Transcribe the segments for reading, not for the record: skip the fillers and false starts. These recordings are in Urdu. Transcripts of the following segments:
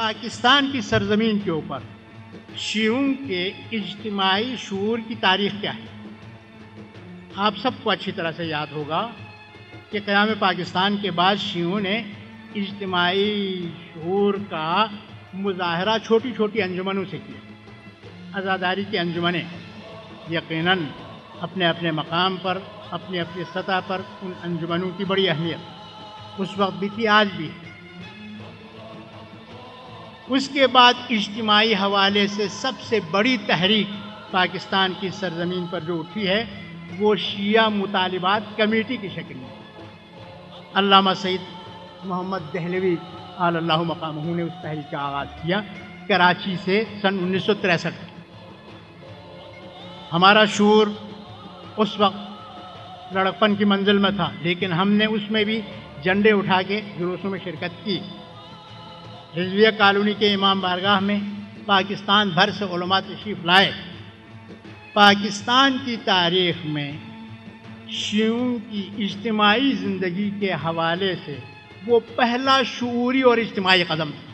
پاکستان کی سرزمین کے اوپر شیعوں کے اجتماعی شعور کی تاریخ کیا ہے؟ آپ سب کو اچھی طرح سے یاد ہوگا کہ قیام پاکستان کے بعد شیعوں نے اجتماعی شعور کا مظاہرہ چھوٹی چھوٹی انجمنوں سے کیا۔ عزاداری کی انجمنیں یقیناً اپنے اپنے مقام پر، اپنی اپنی سطح پر ان انجمنوں کی بڑی اہمیت اس وقت بھی تھی، آج بھی ہے۔ اس کے بعد اجتماعی حوالے سے سب سے بڑی تحریک پاکستان کی سرزمین پر جو اٹھی ہے وہ شیعہ مطالبات کمیٹی کی شکل میں۔ علامہ سید محمد دہلوی علی اللہ مقامہ نے اس تحریک کا آغاز کیا کراچی سے سن 1963۔ ہمارا شعور اس وقت لڑکپن کی منزل میں تھا، لیکن ہم نے اس میں بھی جھنڈے اٹھا کے جلوسوں میں شرکت کی۔ رضویہ کالونی کے امام بارگاہ میں پاکستان بھر سے علماء تشریف لائے۔ پاکستان کی تاریخ میں شیعوں کی اجتماعی زندگی کے حوالے سے وہ پہلا شعوری اور اجتماعی قدم تھا،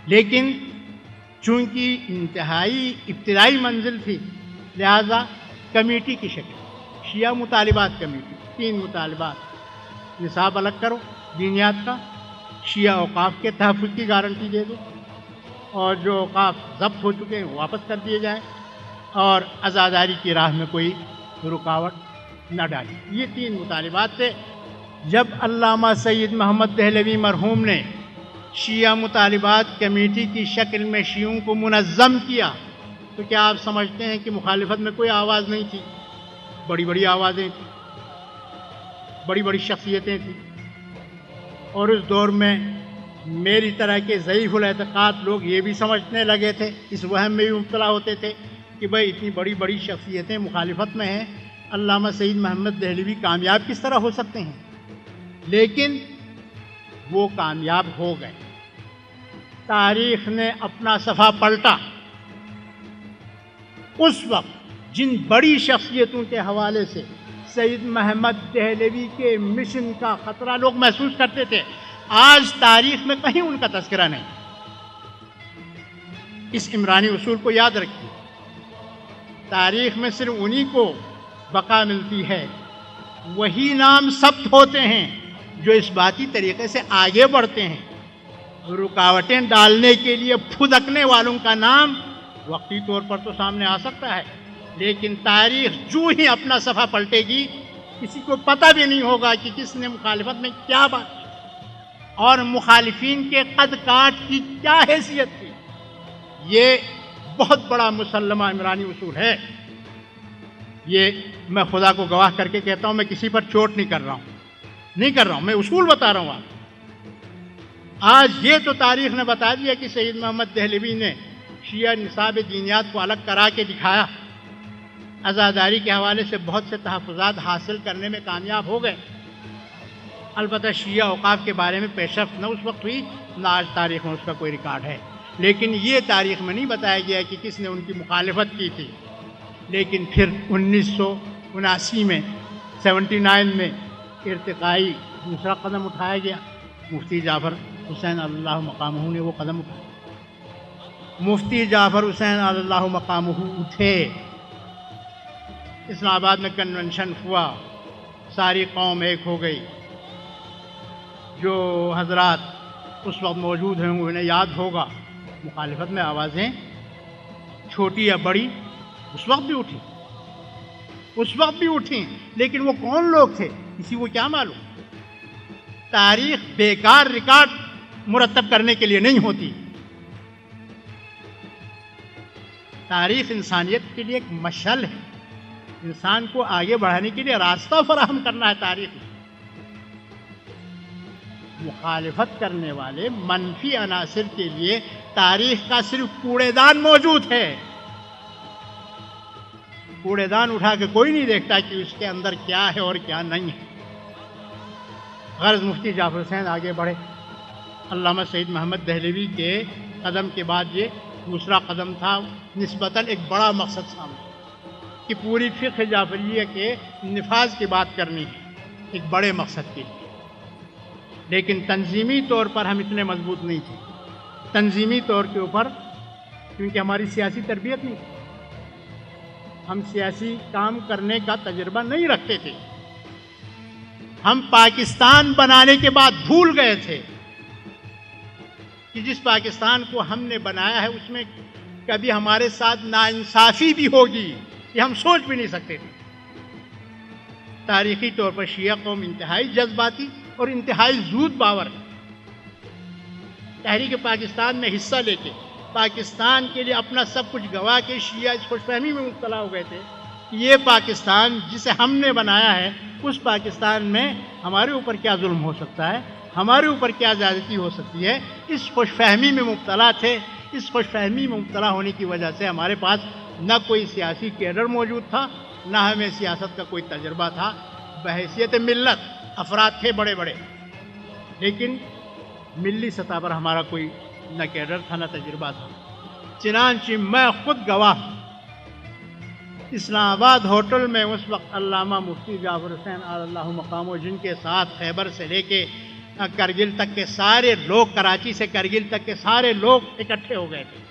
لیکن چونکہ ابتدائی منزل تھی لہذا کمیٹی کی شکل، شیعہ مطالبات کمیٹی، 3 مطالبات: نصاب الگ کرو دینیات کا، شیعہ اوقاف کے تحفظ کی گارنٹی دے دو، اور جو اوقاف ضبط ہو چکے ہیں واپس کر دیے جائیں، اور عزاداری کی راہ میں کوئی رکاوٹ نہ ڈالی۔ یہ 3 مطالبات تھے۔ جب علامہ سید محمد دہلوی مرحوم نے شیعہ مطالبات کمیٹی کی شکل میں شیعوں کو منظم کیا تو کیا آپ سمجھتے ہیں کہ مخالفت میں کوئی آواز نہیں تھی؟ بڑی بڑی آوازیں تھیں، بڑی بڑی شخصیتیں تھیں، اور اس دور میں میری طرح کے ضعیف الاعتقاد لوگ یہ بھی سمجھنے لگے تھے، اس وہم میں بھی مبتلا ہوتے تھے کہ بھائی اتنی بڑی بڑی شخصیتیں مخالفت میں ہیں، علامہ سید محمد دہلوی کامیاب کس طرح ہو سکتے ہیں؟ لیکن وہ کامیاب ہو گئے۔ تاریخ نے اپنا صفحہ پلٹا۔ اس وقت جن بڑی شخصیتوں کے حوالے سے سید محمد دہلوی کے مشن کا خطرہ لوگ محسوس کرتے تھے، آج تاریخ میں کہیں ان کا تذکرہ نہیں۔ اس عمرانی اصول کو یاد رکھیے، تاریخ میں صرف انہی کو بقا ملتی ہے، وہی نام ثبت ہوتے ہیں جو اس باتی طریقے سے آگے بڑھتے ہیں۔ رکاوٹیں ڈالنے کے لیے پھدکنے والوں کا نام وقتی طور پر تو سامنے آ سکتا ہے، لیکن تاریخ جو ہی اپنا صفحہ پلٹے گی کسی کو پتہ بھی نہیں ہوگا کہ کس نے مخالفت میں کیا بات کی اور مخالفین کے قد کاٹ کی کیا حیثیت تھی۔ یہ بہت بڑا مسلمہ عمرانی اصول ہے۔ یہ میں خدا کو گواہ کر کے کہتا ہوں، میں کسی پر چوٹ نہیں کر رہا ہوں، میں اصول بتا رہا ہوں آپ۔ آج یہ تو تاریخ نے بتا دیا کہ سید محمد دہلوی نے شیعہ نصاب دینیات کو الگ کرا کے دکھایا، عزاداری کے حوالے سے بہت سے تحفظات حاصل کرنے میں کامیاب ہو گئے۔ البتہ شیعہ اوقاف کے بارے میں پیش رفت نہ اس وقت ہوئی، نہ آج تاریخ میں اس کا کوئی ریکارڈ ہے، لیکن یہ تاریخ میں نہیں بتایا گیا کہ کس نے ان کی مخالفت کی تھی۔ لیکن پھر 1979 میں 79 میں ارتقائی دوسرا قدم اٹھایا گیا۔ مفتی جعفر حسین علی اللہ مقامہ نے وہ قدم اٹھایا۔ مفتی جعفر حسین علی اللہ مقامہ اٹھے، اسلام آباد میں کنونشن ہوا، ساری قوم ایک ہو گئی۔ جو حضرات اس وقت موجود ہیں انہیں یاد ہوگا، مخالفت میں آوازیں چھوٹی یا بڑی اس وقت بھی اٹھیں، لیکن وہ کون لوگ تھے کسی کو کیا معلوم۔ تاریخ بیکار ریکارڈ مرتب کرنے کے لیے نہیں ہوتی، تاریخ انسانیت کے لیے ایک مشعل ہے، انسان کو آگے بڑھانے کے لیے راستہ فراہم کرنا ہے۔ تاریخ میں مخالفت کرنے والے منفی عناصر کے لیے تاریخ کا صرف کوڑے دان موجود ہے۔ کوڑے دان اٹھا کے کوئی نہیں دیکھتا کہ اس کے اندر کیا ہے اور کیا نہیں ہے۔ غرض مفتی جعفر حسین آگے بڑھے، علامہ سید محمد دہلوی کے قدم کے بعد یہ دوسرا قدم تھا، نسبتاً ایک بڑا مقصد سامنے کہ پوری فقہ جعفریہ کے نفاذ کی بات کرنی ہے ایک بڑے مقصد کے لیے۔ لیکن تنظیمی طور پر ہم اتنے مضبوط نہیں تھے، تنظیمی طور کے اوپر، کیونکہ ہماری سیاسی تربیت نہیں تھی، ہم سیاسی کام کرنے کا تجربہ نہیں رکھتے تھے. ہم پاکستان بنانے کے بعد بھول گئے تھے کہ جس پاکستان کو ہم نے بنایا ہے اس میں کبھی ہمارے ساتھ ناانصافی بھی ہوگی، یہ ہم سوچ بھی نہیں سکتے تھے. تاریخی طور پر شیعہ قوم انتہائی جذباتی اور انتہائی زود باور ہے. تحریک پاکستان میں حصہ لے کے پاکستان کے لیے اپنا سب کچھ گنوا کے شیعہ اس خوش فہمی میں مبتلا ہو گئے تھے کہ یہ پاکستان جسے ہم نے بنایا ہے، اس پاکستان میں ہمارے اوپر کیا ظلم ہو سکتا ہے، ہمارے اوپر کیا زیادتی ہو سکتی ہے. اس خوش فہمی میں مبتلا تھے. اس خوش فہمی میں مبتلا ہونے کی وجہ سے ہمارے پاس نہ کوئی سیاسی کیڈر موجود تھا، نہ ہمیں سیاست کا کوئی تجربہ تھا. بحیثیت ملت افراد تھے بڑے بڑے، لیکن ملی سطح پر ہمارا کوئی نہ کیڈر تھا نہ تجربہ تھا. چنانچہ میں خود گواہ ہوں، اسلام آباد ہوٹل میں اس وقت علامہ مفتی جعفر حسین اللہ مقامہ، جن کے ساتھ خیبر سے لے کے کرگل تک کے سارے لوگ، کراچی سے کرگل تک کے سارے لوگ اکٹھے ہو گئے تھے.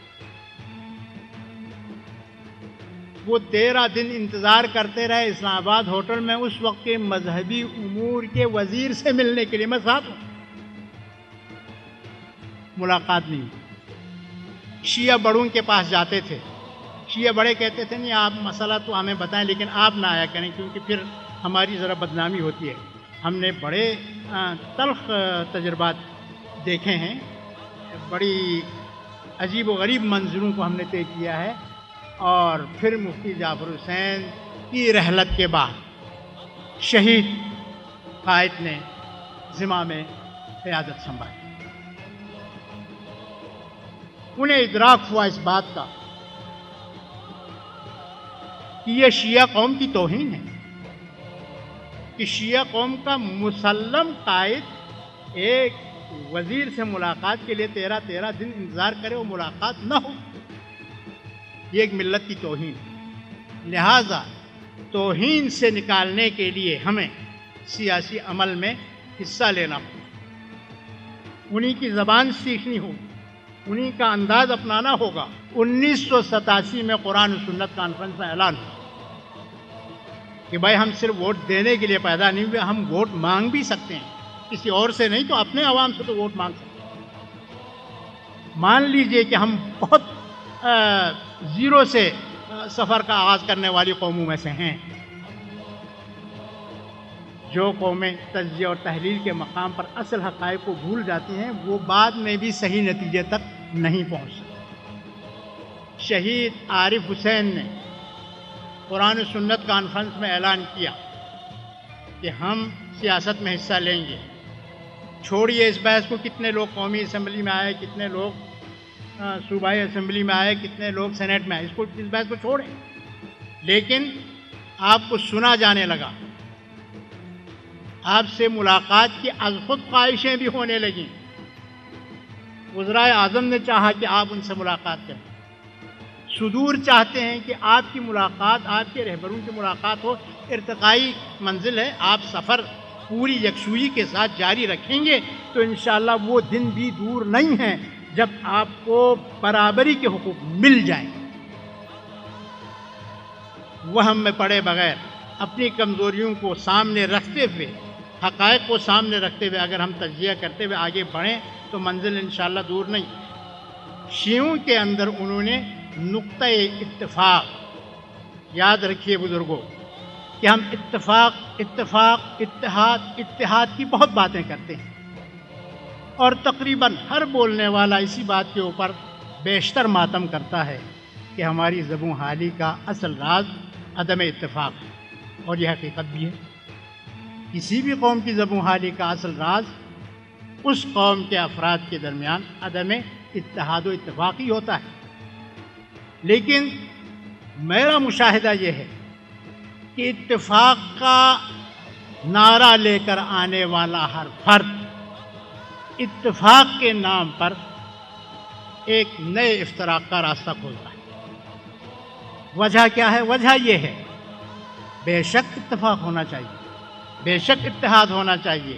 وہ 13 دن انتظار کرتے رہے اسلام آباد ہوٹل میں اس وقت کے مذہبی امور کے وزیر سے ملنے کے لیے. میں ساتھ ہوں، ملاقات نہیں. شیعہ بڑوں کے پاس جاتے تھے، شیعہ بڑے کہتے تھے نہیں آپ مسئلہ تو ہمیں بتائیں لیکن آپ نہ آیا کریں کیونکہ پھر ہماری ذرا بدنامی ہوتی ہے. ہم نے بڑے تلخ تجربات دیکھے ہیں، بڑی عجیب و غریب منظروں کو ہم نے طے کیا ہے. اور پھر مفتی جعفر حسین کی رحلت کے بعد شہید قائد نے ذمہ میں قیادت سنبھالی. انہیں ادراک ہوا اس بات کا کہ یہ شیعہ قوم کی توہین ہے کہ شیعہ قوم کا مسلم قائد ایک وزیر سے ملاقات کے لیے 13 دن انتظار کرے، وہ ملاقات نہ ہو. یہ ایک ملت کی توہین. لہذا توہین سے نکالنے کے لیے ہمیں سیاسی عمل میں حصہ لینا ہو، انہی کی زبان سیکھنی ہو، انہی کا انداز اپنانا ہوگا. 1987 میں قرآن و سنت کانفرنس میں اعلان ہوا کہ بھائی ہم صرف ووٹ دینے کے لیے پیدا نہیں ہوئے، ہم ووٹ مانگ بھی سکتے ہیں، کسی اور سے نہیں تو اپنے عوام سے تو ووٹ مانگ سکتے ہیں. مان لیجئے کہ ہم بہت زیرو سے سفر کا آغاز کرنے والی قوموں میں سے ہیں. جو قومیں تجزیہ اور تحلیل کے مقام پر اصل حقائق کو بھول جاتی ہیں وہ بعد میں بھی صحیح نتیجے تک نہیں پہنچ سکتی. شہید عارف حسین نے قرآن و سنت کانفرنس میں اعلان کیا کہ ہم سیاست میں حصہ لیں گے. چھوڑیے اس بحث کو کتنے لوگ قومی اسمبلی میں آئے، کتنے لوگ صوبائی اسمبلی میں آئے، کتنے لوگ سینیٹ میں آئے، اس بحث کو چھوڑیں. لیکن آپ کو سنا جانے لگا، آپ سے ملاقات کی از خود خواہشیں بھی ہونے لگیں. وزرائے اعظم نے چاہا کہ آپ ان سے ملاقات کریں، صدور چاہتے ہیں کہ آپ کی ملاقات، آپ کے رہبروں کی ملاقات ہو. ارتقائی منزل ہے، آپ سفر پوری یکسوئی کے ساتھ جاری رکھیں گے تو انشاءاللہ وہ دن بھی دور نہیں ہیں جب آپ کو برابری کے حقوق مل جائیں. وہم میں پڑے بغیر اپنی کمزوریوں کو سامنے رکھتے ہوئے، حقائق کو سامنے رکھتے ہوئے اگر ہم تجزیہ کرتے ہوئے آگے بڑھیں تو منزل انشاءاللہ دور نہیں. شیعوں کے اندر انہوں نے نقطہ اتفاق، یاد رکھیے بزرگوں کہ ہم اتحاد کی بہت باتیں کرتے ہیں اور تقریباً ہر بولنے والا اسی بات کے اوپر بیشتر ماتم کرتا ہے کہ ہماری زبوں حالی کا اصل راز عدم اتفاق ہے. اور یہ حقیقت بھی ہے. کسی بھی قوم کی زبوں حالی کا اصل راز اس قوم کے افراد کے درمیان عدم اتحاد و اتفاق ہی ہوتا ہے. لیکن میرا مشاہدہ یہ ہے کہ اتفاق کا نعرہ لے کر آنے والا ہر فرد اتفاق کے نام پر ایک نئے افتراق کا راستہ کھولتا ہے. وجہ کیا ہے؟ وجہ یہ ہے بے شک اتفاق ہونا چاہیے، بے شک اتحاد ہونا چاہیے،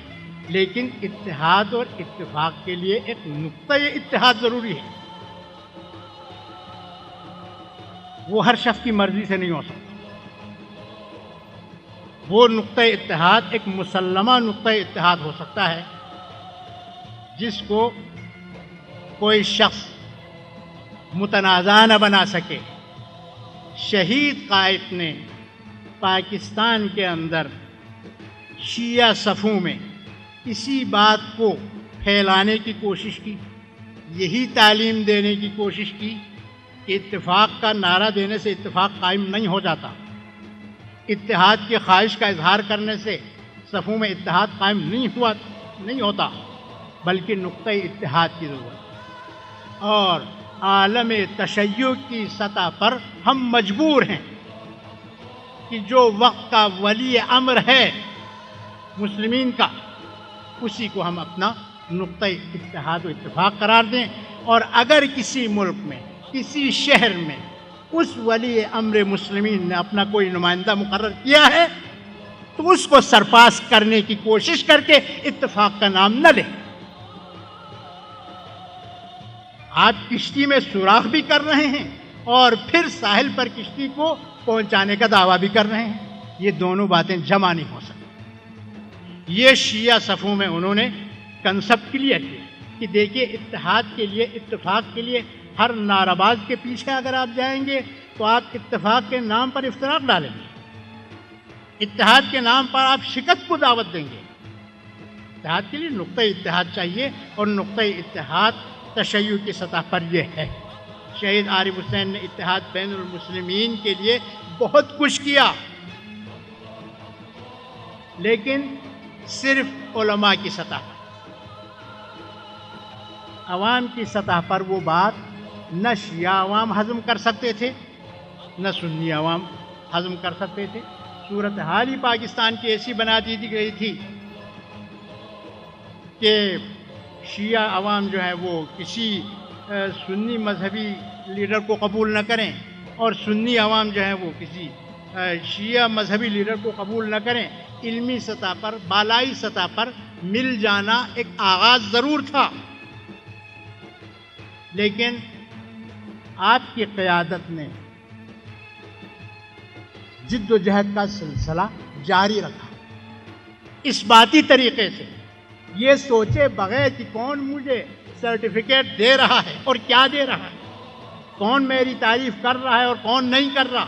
لیکن اتحاد اور اتفاق کے لیے ایک نقطۂ اتحاد ضروری ہے. وہ ہر شخص کی مرضی سے نہیں ہو سکتا. وہ نقطۂ اتحاد ایک مسلمہ نقطۂ اتحاد ہو سکتا ہے جس کو کوئی شخص متنازع نہ بنا سکے. شہید قائد نے پاکستان کے اندر شیعہ صفوں میں اسی بات کو پھیلانے کی کوشش کی، یہی تعلیم دینے کی کوشش کی کہ اتفاق کا نعرہ دینے سے اتفاق قائم نہیں ہو جاتا، اتحاد کی خواہش کا اظہار کرنے سے صفوں میں اتحاد قائم نہیں ہوتا، بلکہ نقطۂ اتحاد کی ضرورت ہے. اور عالم تشیع کی سطح پر ہم مجبور ہیں کہ جو وقت کا ولی امر ہے مسلمین کا، اسی کو ہم اپنا نقطۂ اتحاد و اتفاق قرار دیں. اور اگر کسی ملک میں، کسی شہر میں اس ولی امر مسلمین نے اپنا کوئی نمائندہ مقرر کیا ہے تو اس کو سرپاس کرنے کی کوشش کر کے اتفاق کا نام نہ لیں. آپ کشتی میں سوراخ بھی کر رہے ہیں اور پھر ساحل پر کشتی کو پہنچانے کا دعویٰ بھی کر رہے ہیں. یہ دونوں باتیں جمع نہیں ہو سکتی. یہ شیعہ صفوں میں انہوں نے کنسپٹ کلیئر کیا کہ دیکھیے اتحاد کے لیے، اتفاق کے لیے ہر نعرہ باز کے پیچھے اگر آپ جائیں گے تو آپ اتفاق کے نام پر افتراق ڈالیں گے، اتحاد کے نام پر آپ شکست کو دعوت دیں گے. اتحاد کے لیے نقطۂ اتحاد چاہیے اور نقطۂ اتحاد تشیع کی سطح پر یہ ہے. شہید عارف حسین نے اتحاد بین المسلمین کے لیے بہت کچھ کیا، لیکن صرف علماء کی سطح پر. عوام کی سطح پر وہ بات نہ شیعہ عوام ہضم کر سکتے تھے، نہ سنی عوام ہضم کر سکتے تھے. صورتحال ہی پاکستان کی ایسی بنا دی گئی تھی کہ شیعہ عوام جو ہے وہ کسی سنی مذہبی لیڈر کو قبول نہ کریں اور سنی عوام جو ہے وہ کسی شیعہ مذہبی لیڈر کو قبول نہ کریں. علمی سطح پر، بالائی سطح پر مل جانا ایک آغاز ضرور تھا، لیکن آپ کی قیادت نے جد و جہد کا سلسلہ جاری رکھا اس باتی طریقے سے، یہ سوچے بغیر کہ کون مجھے سرٹیفکیٹ دے رہا ہے اور کیا دے رہا ہے، کون میری تعریف کر رہا ہے اور کون نہیں کر رہا،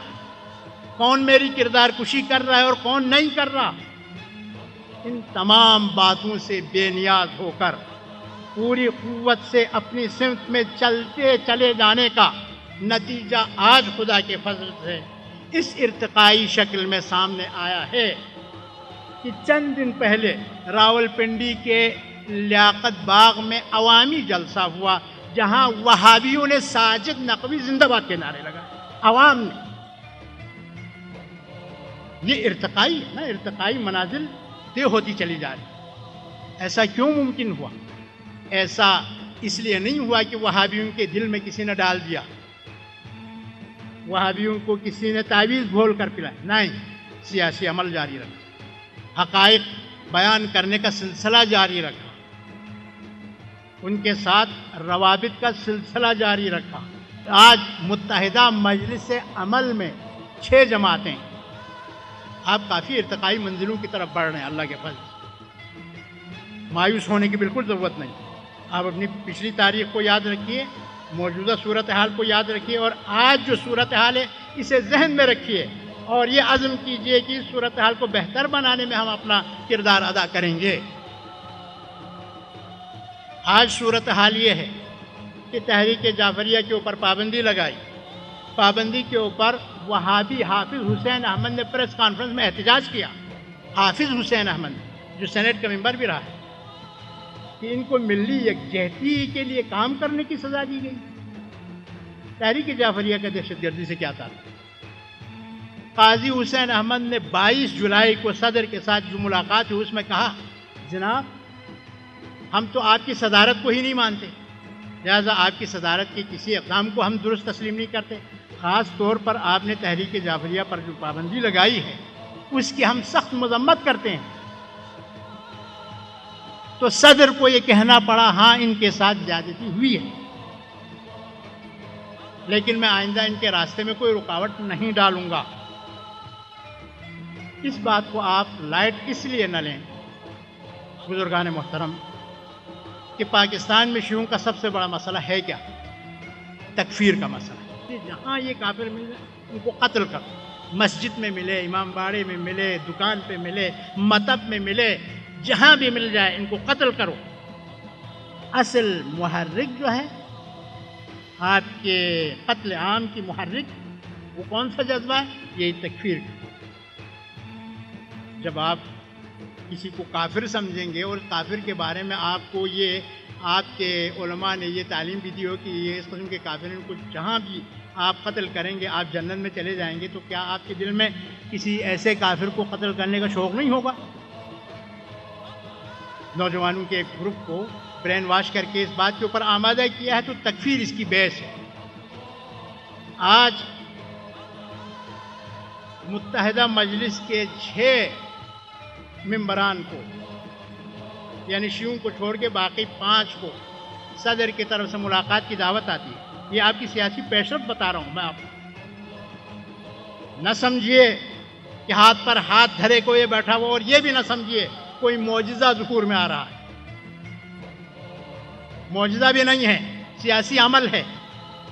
کون میری کردار کشی کر رہا ہے اور کون نہیں کر رہا. ان تمام باتوں سے بے نیاز ہو کر پوری قوت سے اپنی سمت میں چلتے چلے جانے کا نتیجہ آج خدا کے فضل سے اس ارتقائی شکل میں سامنے آیا ہے کہ چند دن پہلے راولپنڈی کے لیاقت باغ میں عوامی جلسہ ہوا جہاں وہابیوں نے ساجد نقوی زندہ باد کے نعرے لگائے. عوام نے. یہ ارتقائی ہے نا، ارتقائی منازل طے ہوتی چلی جا رہی. ایسا کیوں ممکن ہوا؟ ایسا اس لیے نہیں ہوا کہ وہابیوں کے دل میں کسی نے ڈال دیا، وہابیوں کو کسی نے تعویذ گھول کر پلایا، نہیں. سیاسی عمل جاری رکھا، حقائق بیان کرنے کا سلسلہ جاری رکھا، ان کے ساتھ روابط کا سلسلہ جاری رکھا. آج متحدہ مجلس عمل میں 6 جماعتیں، آپ کافی ارتقائی منزلوں کی طرف بڑھ رہے ہیں. اللہ کے فضل سے مایوس ہونے کی بالکل ضرورت نہیں. آپ اپنی پچھلی تاریخ کو یاد رکھیے، موجودہ صورتحال کو یاد رکھیے اور آج جو صورتحال ہے اسے ذہن میں رکھیے اور یہ عزم کیجئے کہ اس صورتحال کو بہتر بنانے میں ہم اپنا کردار ادا کریں گے. آج صورتحال یہ ہے کہ تحریک جعفریہ کے اوپر پابندی لگائی، پابندی کے اوپر وہابی حافظ حسین احمد نے پریس کانفرنس میں احتجاج کیا. حافظ حسین احمد جو سینیٹ کا ممبر بھی رہا ہے کہ ان کو ملی یکجہتی کے لیے کام کرنے کی سزا دی گئی. تحریک جعفریہ کا دہشت گردی سے کیا تعلق؟ قاضی حسین احمد نے 22 جولائی کو صدر کے ساتھ جو ملاقات ہوئی اس میں کہا جناب ہم تو آپ کی صدارت کو ہی نہیں مانتے، لہٰذا آپ کی صدارت کے کسی اقدام کو ہم درست تسلیم نہیں کرتے. خاص طور پر آپ نے تحریک جعفریہ پر جو پابندی لگائی ہے اس کی ہم سخت مذمت کرتے ہیں. تو صدر کو یہ کہنا پڑا ہاں ان کے ساتھ زیادتی ہوئی ہے، لیکن میں آئندہ ان کے راستے میں کوئی رکاوٹ نہیں ڈالوں گا۔ اس بات کو آپ لائٹ اس لیے نہ لیں بزرگان محترم کہ پاکستان میں شیعوں کا سب سے بڑا مسئلہ ہے کیا؟ تکفیر کا مسئلہ ہے کہ جہاں یہ کافر مل جائے ان کو قتل کرو، مسجد میں ملے، امام باڑے میں ملے، دکان پہ ملے، مطب میں ملے، جہاں بھی مل جائے ان کو قتل کرو۔ اصل محرک جو ہے آپ کے قتل عام کی محرک، وہ کون سا جذبہ ہے؟ یہی تکفیر کا۔ جب آپ کسی کو کافر سمجھیں گے اور کافر کے بارے میں آپ کو یہ آپ کے علماء نے یہ تعلیم بھی دی ہو کہ یہ اس قسم کے کافرین کو جہاں بھی آپ قتل کریں گے آپ جنت میں چلے جائیں گے، تو کیا آپ کے دل میں کسی ایسے کافر کو قتل کرنے کا شوق نہیں ہوگا؟ نوجوانوں کے ایک گروپ کو برین واش کر کے اس بات کے اوپر آمادہ کیا ہے، تو تکفیر اس کی بیس ہے۔ آج متحدہ مجلس کے 6 ممبران کو، یعنی شیعوں کو چھوڑ کے باقی 5 کو صدر کی طرف سے ملاقات کی دعوت آتی ہے۔ یہ آپ کی سیاسی پیشرفت بتا رہا ہوں میں آپ کو۔ نہ سمجھیے کہ ہاتھ پر ہاتھ دھرے کو یہ بیٹھا ہوا، اور یہ بھی نہ سمجھیے کوئی معجزہ ظہور میں آ رہا ہے۔ معجزہ بھی نہیں ہے، سیاسی عمل ہے،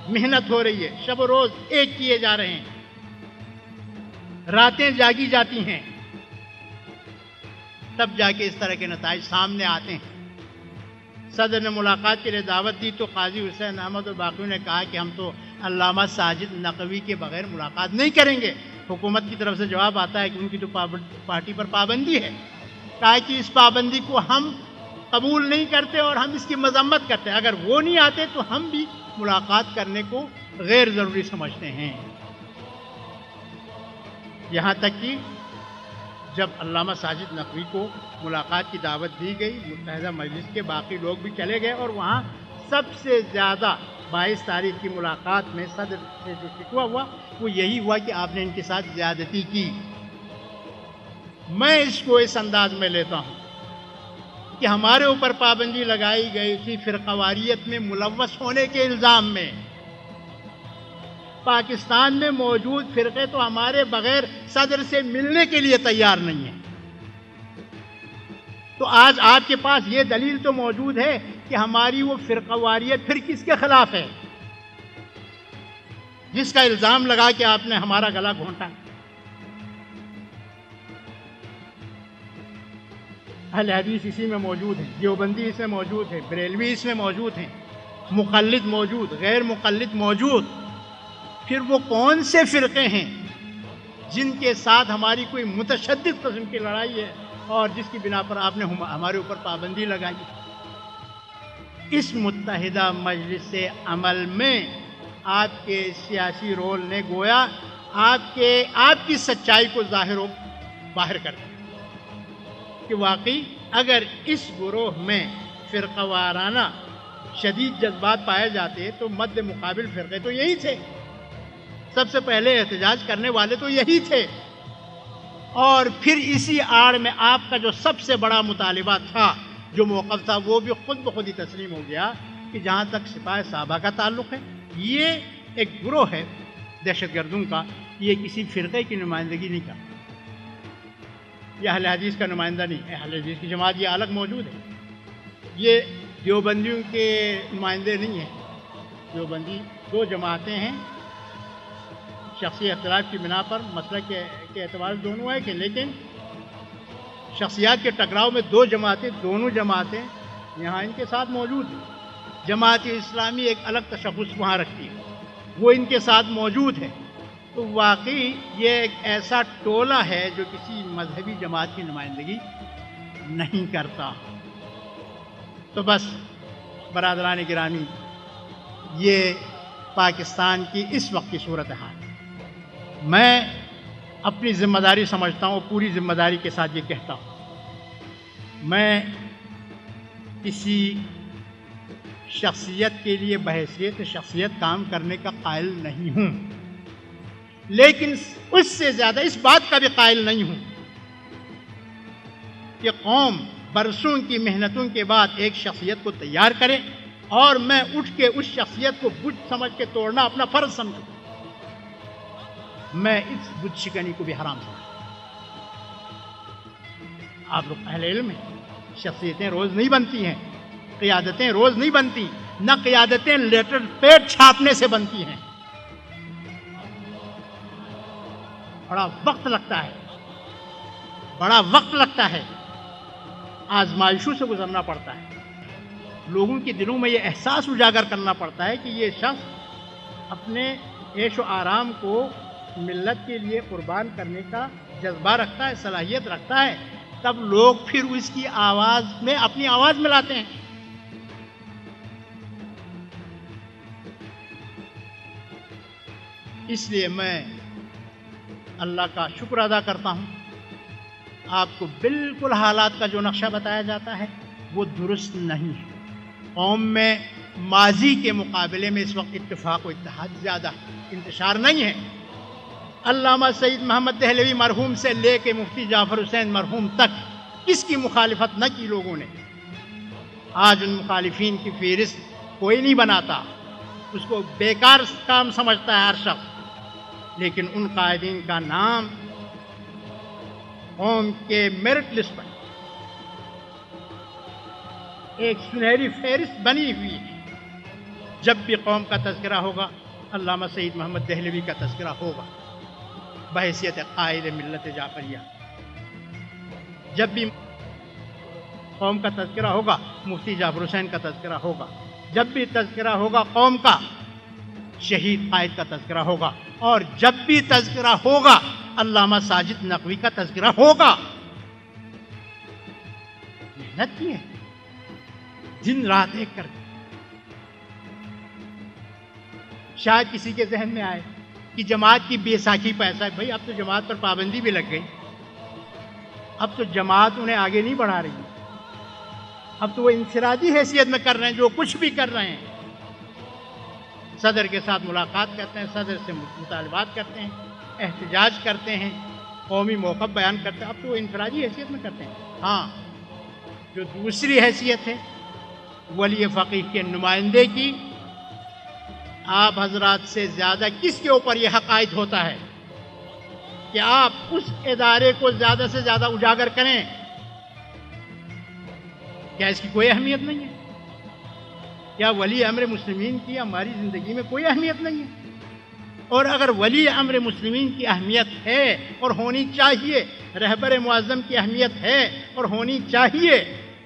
محنت ہو رہی ہے، شب و روز ایک کیے جا رہے ہیں، راتیں جاگی جاتی ہیں، تب جا کے اس طرح کے نتائج سامنے آتے ہیں۔ صدر نے ملاقات کے لیے دعوت دی تو قاضی حسین احمد اور باقیوں نے کہا کہ ہم تو علامہ ساجد نقوی کے بغیر ملاقات نہیں کریں گے۔ حکومت کی طرف سے جواب آتا ہے کہ ان کی تو پارٹی پر پابندی ہے، کہا کہ اس پابندی کو ہم قبول نہیں کرتے اور ہم اس کی مذمت کرتے ہیں، اگر وہ نہیں آتے تو ہم بھی ملاقات کرنے کو غیر ضروری سمجھتے ہیں۔ یہاں تک کہ جب علامہ ساجد نقوی کو ملاقات کی دعوت دی گئی، متحدہ مجلس کے باقی لوگ بھی چلے گئے، اور وہاں سب سے زیادہ 22 تاریخ کی ملاقات میں صدر سے جو شکوہ ہوا وہ یہی ہوا کہ آپ نے ان کے ساتھ زیادتی کی۔ میں اس کو اس انداز میں لیتا ہوں کہ ہمارے اوپر پابندی لگائی گئی تھی فرقواریت میں ملوث ہونے کے الزام میں۔ پاکستان میں موجود فرقے تو ہمارے بغیر صدر سے ملنے کے لیے تیار نہیں ہیں۔ تو آج آپ کے پاس یہ دلیل تو موجود ہے کہ ہماری وہ فرقواریت پھر کس کے خلاف ہے جس کا الزام لگا کے آپ نے ہمارا گلا گھونٹا۔ اہل حدیث اسی میں موجود ہیں، دیوبندی اس میں موجود ہے، بریلوی اس میں موجود ہیں، مقلد موجود، غیر مقلد موجود۔ پھر وہ کون سے فرقے ہیں جن کے ساتھ ہماری کوئی متشدد قسم کی لڑائی ہے اور جس کی بنا پر آپ نے ہمارے اوپر پابندی لگائی؟ اس متحدہ مجلس عمل میں آپ کے سیاسی رول نے گویا آپ کی سچائی کو باہر کر دیا کہ واقعی اگر اس گروہ میں فرقہ وارانہ شدید جذبات پائے جاتے تو مد مقابل فرقے تو یہی تھے، سب سے پہلے احتجاج کرنے والے تو یہی تھے، اور پھر اسی آڑ میں آپ کا جو سب سے بڑا مطالبہ تھا، جو موقف تھا، وہ بھی خود بخود ہی تسلیم ہو گیا کہ جہاں تک سپاہ صحابہ کا تعلق ہے یہ ایک گروہ ہے دہشت گردوں کا، یہ کسی فرقے کی نمائندگی نہیں کرتا، یہ اہل حدیث کا نمائندہ نہیں، اہل حدیث کی جماعت یہ الگ موجود ہے، یہ دیوبندیوں کے نمائندے نہیں ہیں۔ دیوبندی 2 جماعتیں ہیں، شخصی اختلاف کی بنا پر مسئلہ کے اعتبار سے دونوں ہے کہ لیکن شخصیات کے ٹکراؤ میں 2 جماعتیں، دونوں جماعتیں یہاں ان کے ساتھ موجود ہیں۔ جماعت اسلامی ایک الگ تشخص وہاں رکھتی ہے، وہ ان کے ساتھ موجود ہے۔ تو واقعی یہ ایک ایسا ٹولہ ہے جو کسی مذہبی جماعت کی نمائندگی نہیں کرتا۔ تو بس برادران گرامی، یہ پاکستان کی اس وقت کی صورتحال ہے۔ میں اپنی ذمہ داری سمجھتا ہوں، پوری ذمہ داری کے ساتھ یہ کہتا ہوں، میں کسی شخصیت کے لیے بحیثیت شخصیت کام کرنے کا قائل نہیں ہوں، لیکن اس سے زیادہ اس بات کا بھی قائل نہیں ہوں کہ قوم برسوں کی محنتوں کے بعد ایک شخصیت کو تیار کرے اور میں اٹھ کے اس شخصیت کو بت سمجھ کے توڑنا اپنا فرض سمجھوں، میں اس بت شکنی کو بھی حرام سمجھوں۔ آپ لوگ اہل علم ہیں، شخصیتیں روز نہیں بنتی ہیں، قیادتیں روز نہیں بنتی، نہ قیادتیں لیٹر پیڈ چھاپنے سے بنتی ہیں، بڑا وقت لگتا ہے، بڑا وقت لگتا ہے، آزمائشوں سے گزرنا پڑتا ہے، لوگوں کے دلوں میں یہ احساس اجاگر کرنا پڑتا ہے کہ یہ شخص اپنے عیش و آرام کو ملت کے لیے قربان کرنے کا جذبہ رکھتا ہے، صلاحیت رکھتا ہے، تب لوگ پھر اس کی آواز میں اپنی آواز ملاتے ہیں۔ اس لیے میں اللہ کا شکر ادا کرتا ہوں، آپ کو بالکل حالات کا جو نقشہ بتایا جاتا ہے وہ درست نہیں ہے۔ قوم میں ماضی کے مقابلے میں اس وقت اتفاق و اتحاد زیادہ ہے، انتشار نہیں ہے۔ علامہ سید محمد دہلوی مرحوم سے لے کے مفتی جعفر حسین مرحوم تک کس کی مخالفت نہ کی لوگوں نے۔ آج ان مخالفین کی فہرست کوئی نہیں بناتا، اس کو بیکار کام سمجھتا ہے ہر شخص، لیکن ان قائدین کا نام قوم کے میرٹ لسٹ پر ایک سنہری فہرست بنی ہوئی ہے۔ جب بھی قوم کا تذکرہ ہوگا علامہ سید محمد دہلوی کا تذکرہ ہوگا بحیثیت قائد ملت جعفریہ۔ جب بھی قوم کا تذکرہ ہوگا مفتی جعفر حسین کا تذکرہ ہوگا، جب بھی تذکرہ ہوگا قوم کا شہید قائد کا تذکرہ ہوگا، اور جب بھی تذکرہ ہوگا علامہ ساجد نقوی کا تذکرہ ہوگا۔ محنت کی ہے، دن رات ایک کر کے۔ شاید کسی کے ذہن میں آئے کہ جماعت کی بیساکھی پیسہ ہے، بھائی اب تو جماعت پر پابندی بھی لگ گئی، اب تو جماعت انہیں آگے نہیں بڑھا رہی، اب تو وہ انفرادی حیثیت میں کر رہے ہیں جو کچھ بھی کر رہے ہیں۔ صدر کے ساتھ ملاقات کرتے ہیں، صدر سے مطالبات کرتے ہیں، احتجاج کرتے ہیں، قومی موقف بیان کرتے ہیں، اب تو وہ انفرادی حیثیت میں کرتے ہیں۔ ہاں، جو دوسری حیثیت ہے ولی فقیہ کے نمائندے کی، آپ حضرات سے زیادہ کس کے اوپر یہ حق عائد ہوتا ہے کہ آپ اس ادارے کو زیادہ سے زیادہ اجاگر کریں؟ کیا اس کی کوئی اہمیت نہیں ہے؟ کیا ولی امر مسلمین کی ہماری زندگی میں کوئی اہمیت نہیں ہے؟ اور اگر ولی امر مسلمین کی اہمیت ہے اور ہونی چاہیے، رہبر معظم کی اہمیت ہے اور ہونی چاہیے،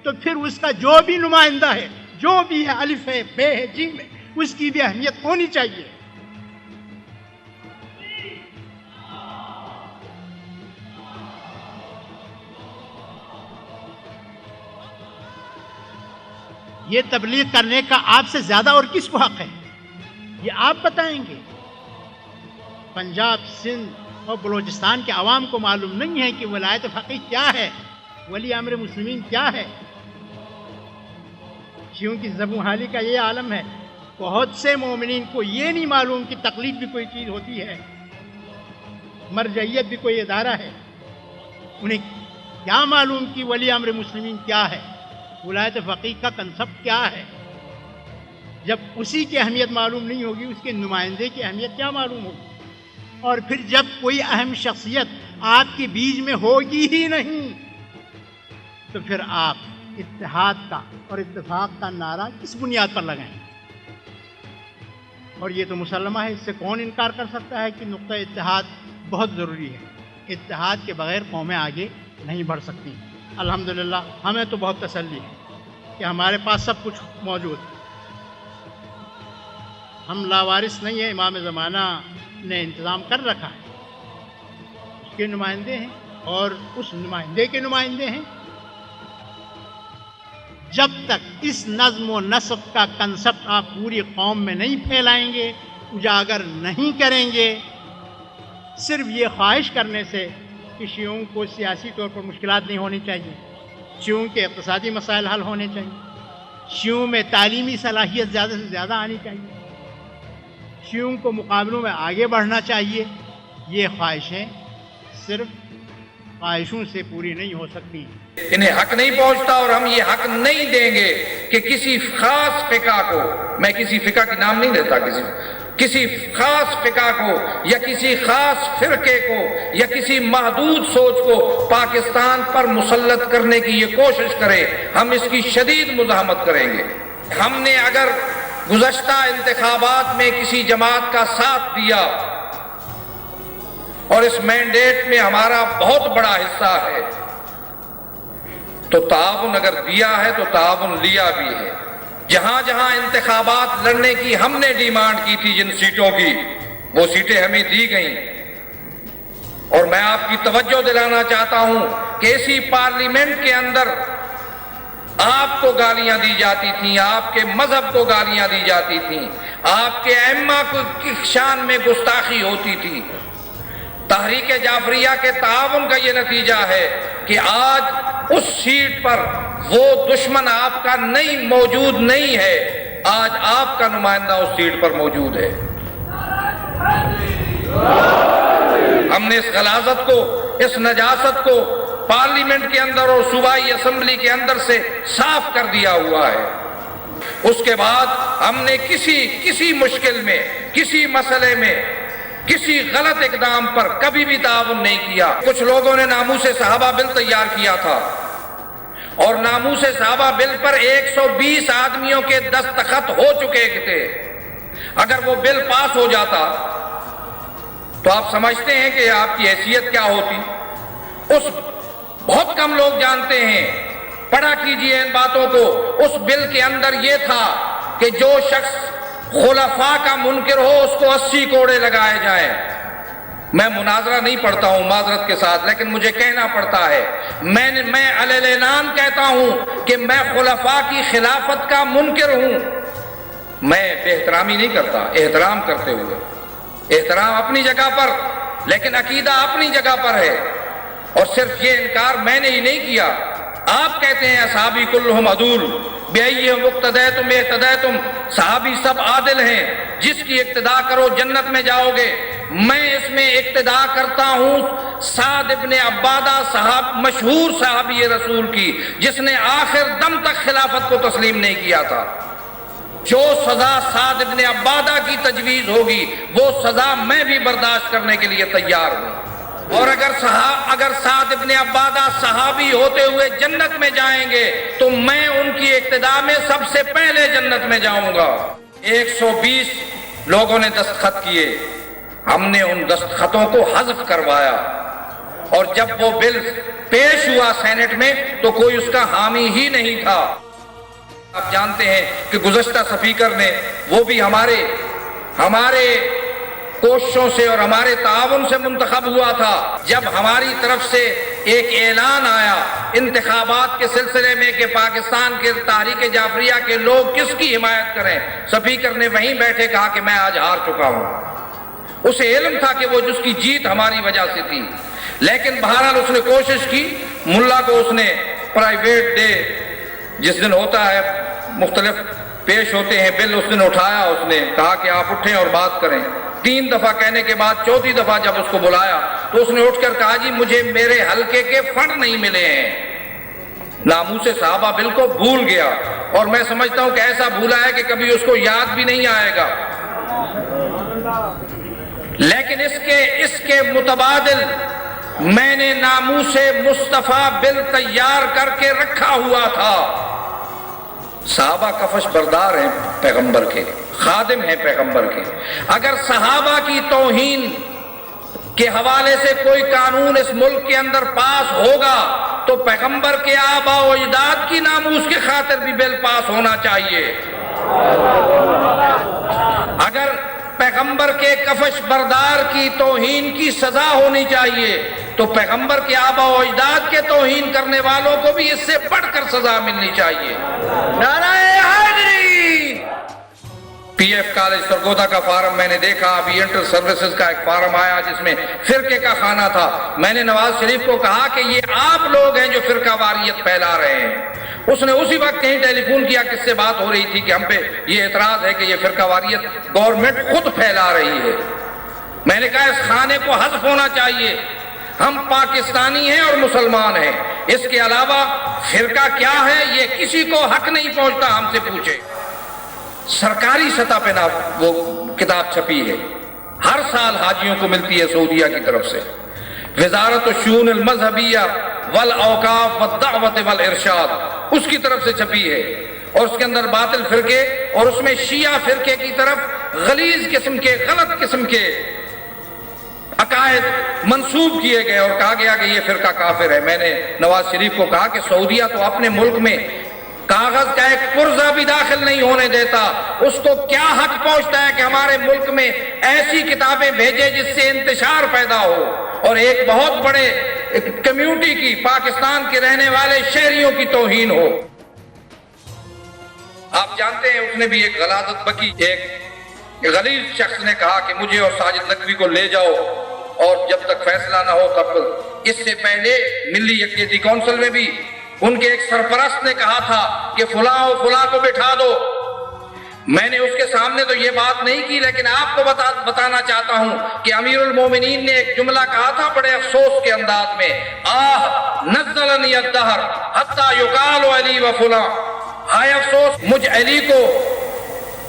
تو پھر اس کا جو بھی نمائندہ ہے، جو بھی ہے، الف ہے، بے ہے، جیم ہے، اس کی بھی اہمیت ہونی چاہیے۔ یہ تبلیغ کرنے کا آپ سے زیادہ اور کس کو حق ہے؟ یہ آپ بتائیں گے۔ پنجاب، سندھ اور بلوچستان کے عوام کو معلوم نہیں ہے کہ ولایت فقیہ کیا ہے، ولی امر مسلمین کیا ہے۔ شیعوں کی زبوں حالی کا یہ عالم ہے، بہت سے مومنین کو یہ نہیں معلوم کہ تقلید بھی کوئی چیز ہوتی ہے، مرجعیت بھی کوئی ادارہ ہے۔ انہیں کیا معلوم کہ ولی امر مسلمین کیا ہے، ولایت فقیہ کا کنسپٹ کیا ہے؟ جب اسی کی اہمیت معلوم نہیں ہوگی، اس کے نمائندے کی اہمیت کیا معلوم ہوگی؟ اور پھر جب کوئی اہم شخصیت آپ کے بیچ میں ہوگی ہی نہیں، تو پھر آپ اتحاد کا اور اتفاق کا نعرہ کس بنیاد پر لگائیں؟ اور یہ تو مسلمہ ہے، اس سے کون انکار کر سکتا ہے کہ نقطہ اتحاد بہت ضروری ہے۔ اتحاد کے بغیر قومیں آگے نہیں بڑھ سکتی۔ الحمدللہ ہمیں تو بہت تسلی ہے کہ ہمارے پاس سب کچھ موجود ہے، ہم لاوارث نہیں ہیں، امام زمانہ نے انتظام کر رکھا ہے، اس کے نمائندے ہیں اور اس نمائندے کے نمائندے ہیں۔ جب تک اس نظم و نسق کا کنسپٹ آپ پوری قوم میں نہیں پھیلائیں گے، اجاگر نہیں کریں گے، صرف یہ خواہش کرنے سے کہ شیعوں کو سیاسی طور پر مشکلات نہیں ہونی چاہیے، شیعوں کے اقتصادی مسائل حل ہونے چاہیے، شیعوں میں تعلیمی صلاحیت زیادہ سے زیادہ آنی چاہیے، شیعوں کو مقابلوں میں آگے بڑھنا چاہیے، یہ خواہشیں صرف خواہشوں سے پوری نہیں ہو سکتی. انہیں حق نہیں پہنچتا اور ہم یہ حق نہیں دیں گے کہ کسی خاص فقہ کو، میں کسی فقہ کی نام نہیں لیتا، کسی خاص فقہ کو یا کسی خاص فرقے کو یا کسی محدود سوچ کو پاکستان پر مسلط کرنے کی یہ کوشش کرے. ہم اس کی شدید مزاحمت کریں گے. ہم نے اگر گزشتہ انتخابات میں کسی جماعت کا ساتھ دیا اور اس مینڈیٹ میں ہمارا بہت بڑا حصہ ہے تو تعاون اگر دیا ہے تو تعاون لیا بھی ہے. جہاں جہاں انتخابات لڑنے کی ہم نے ڈیمانڈ کی تھی جن سیٹوں کی، وہ سیٹیں ہمیں دی گئیں. اور میں آپ کی توجہ دلانا چاہتا ہوں کہ اسی پارلیمنٹ کے اندر آپ کو گالیاں دی جاتی تھیں، آپ کے مذہب کو گالیاں دی جاتی تھیں، آپ کے ائمہ کی شان میں گستاخی ہوتی تھی. تحریک جعفریہ کے تعاون کا یہ نتیجہ ہے کہ آج اس سیٹ پر وہ دشمن آپ کا موجود نہیں ہے، آج آپ کا نمائندہ اس سیٹ پر موجود ہے. ہم نے اس غلاظت کو، اس نجاست کو پارلیمنٹ کے اندر اور صوبائی اسمبلی کے اندر سے صاف کر دیا ہوا ہے. اس کے بعد ہم نے کسی مشکل میں، کسی مسئلے میں، کسی غلط اقدام پر کبھی بھی تعاون نہیں کیا. کچھ لوگوں نے ناموس صحابہ بل تیار کیا تھا اور ناموس صحابہ بل پر 120 آدمیوں کے دستخط ہو چکے تھے. اگر وہ بل پاس ہو جاتا تو آپ سمجھتے ہیں کہ آپ کی حیثیت کیا ہوتی. بہت کم لوگ جانتے ہیں، پڑھا کیجئے ان باتوں کو. اس بل کے اندر یہ تھا کہ جو شخص خلفاء کا منکر ہو اس کو 80 کوڑے لگائے جائیں. میں مناظرہ نہیں پڑھتا ہوں معذرت کے ساتھ، لیکن مجھے کہنا پڑتا ہے. میں علیل اعلان کہتا ہوں کہ میں خلفاء کی خلافت کا منکر ہوں. میں بے احترامی نہیں کرتا، احترام کرتے ہوئے. احترام اپنی جگہ پر، لیکن عقیدہ اپنی جگہ پر ہے. اور صرف یہ انکار میں نے ہی نہیں کیا. آپ کہتے ہیں اصحابی کلہم عدول بأیہم اقتدیتم اہتدیتم، صحابی سب عادل ہیں، جس کی اقتداء کرو جنت میں جاؤ گے. میں اس میں اقتداء کرتا ہوں سعد ابن عبادہ مشہور صحابی رسول کی، جس نے آخر دم تک خلافت کو تسلیم نہیں کیا تھا. جو سزا سعد ابن عبادہ کی تجویز ہوگی وہ سزا میں بھی برداشت کرنے کے لیے تیار ہوں. اور اگر سعد ابن عبادہ صحابی ہوتے ہوئے جنت میں جائیں گے تو میں ان کی اقتداء میں سب سے پہلے جنت میں جاؤں گا. 120 لوگوں نے دستخط کیے، ہم نے ان دستخطوں کو حذف کروایا. اور جب وہ بل پیش ہوا سینٹ میں تو کوئی اس کا حامی ہی نہیں تھا. آپ جانتے ہیں کہ گزشتہ سپیکر نے، وہ بھی ہمارے کوششوں سے اور ہمارے تعاون سے منتخب ہوا تھا. جب ہماری طرف سے ایک اعلان آیا انتخابات کے سلسلے میں کہ پاکستان کے تحریک جعفریہ کے لوگ کس کی حمایت کریں، سپیکر نے وہیں بیٹھے کہا کہ میں آج ہار چکا ہوں. اسے علم تھا کہ وہ جس کی جیت ہماری وجہ سے تھی، لیکن بہرحال اس نے کوشش کی. ملا کو اس نے پرائیویٹ ڈے جس دن ہوتا ہے، مختلف پیش ہوتے ہیں بل، اس دن اٹھایا. اس نے کہا کہ آپ اٹھیں اور بات کریں. 3 دفعہ کہنے کے بعد 4تھی دفعہ جب اس کو بلایا تو اس نے اٹھ کر کہا جی مجھے میرے حلقے کے فنڈ نہیں ملے ہیں. ناموس صحابہ بل کو بھول گیا، اور میں سمجھتا ہوں کہ ایسا بھولا ہے کہ کبھی اس کو یاد بھی نہیں آئے گا. لیکن اس کے متبادل میں نے ناموس مصطفیٰ بل تیار کر کے رکھا ہوا تھا. صحابہ کفش بردار ہیں پیغمبر کے، خادم ہیں پیغمبر کے. اگر صحابہ کی توہین کے حوالے سے کوئی قانون اس ملک کے اندر پاس ہوگا تو پیغمبر کے آباء و اجداد کی ناموس کی خاطر بھی بل پاس ہونا چاہیے. اگر پیغمبر کے کفش بردار کی توہین کی سزا ہونی چاہیے تو پیغمبر کے آباء و اجداد کے توہین کرنے والوں کو بھی اس سے بڑھ کر سزا ملنی چاہیے. نعرہ حیدری. پی ایف کالج سرگودا کا فارم میں نے دیکھا، ابھی انٹر سروسز کا ایک فارم آیا جس میں فرقے کا خانہ تھا. میں نے نواز شریف کو کہا کہ یہ آپ لوگ ہیں جو فرقہ واریت پھیلا رہے ہیں. اس نے اسی وقت کہیں ٹیلی فون کیا، کس سے بات ہو رہی تھی کہ ہم پہ یہ اعتراض ہے کہ یہ فرقہ واریت گورنمنٹ خود پھیلا رہی ہے. میں نے کہا اس خانے کو حذف ہونا چاہیے. ہم پاکستانی ہیں اور مسلمان ہیں، اس کے علاوہ فرقہ کیا ہے یہ کسی کو حق نہیں پہنچتا ہم سے پوچھے۔ سرکاری سطح پہ نہ وہ کتاب چھپی ہے، ہر سال حاجیوں کو ملتی ہے سعودیہ کی طرف سے، وزارت الشؤون المذہبیہ والاوقاف والدعوت والارشاد، اس کی طرف سے چھپی ہے، اور اس کے اندر باطل فرقے اور اس میں شیعہ فرقے کی طرف غلیظ قسم کے غلط قسم کے عقائد منسوب کیے گئے اور کہا گیا کہ یہ فرقہ کافر ہے۔ میں نے نواز شریف کو کہا کہ سعودیہ تو اپنے ملک میں کاغذ کا ایک پرزہ بھی داخل نہیں ہونے دیتا، اس کو کیا حق پہنچتا ہے کہ ہمارے ملک میں ایسی کتابیں بھیجے جس سے انتشار پیدا ہو اور ایک بہت بڑے کمیونٹی کی، پاکستان کے رہنے والے شہریوں کی توہین ہو۔ آپ جانتے ہیں اس نے بھی ایک غلاظت بکی، ایک غلیظ شخص نے کہا کہ مجھے اور ساجد نقوی کو لے جاؤ اور جب تک فیصلہ نہ ہو تب تک۔ اس سے پہلے ملی یکجہتی کونسل میں بھی ان کے ایک سرپرست نے کہا تھا کہ فلاں و فلاں کو بٹھا دو۔ میں نے اس کے سامنے تو یہ بات نہیں کی، لیکن آپ کو بتانا چاہتا ہوں کہ امیر المومنین نے ایک جملہ کہا تھا بڑے افسوس کے انداز میں، آہ نزلنی الدہر حتی یقال علی و فلاں، ہائے افسوس مجھ علی کو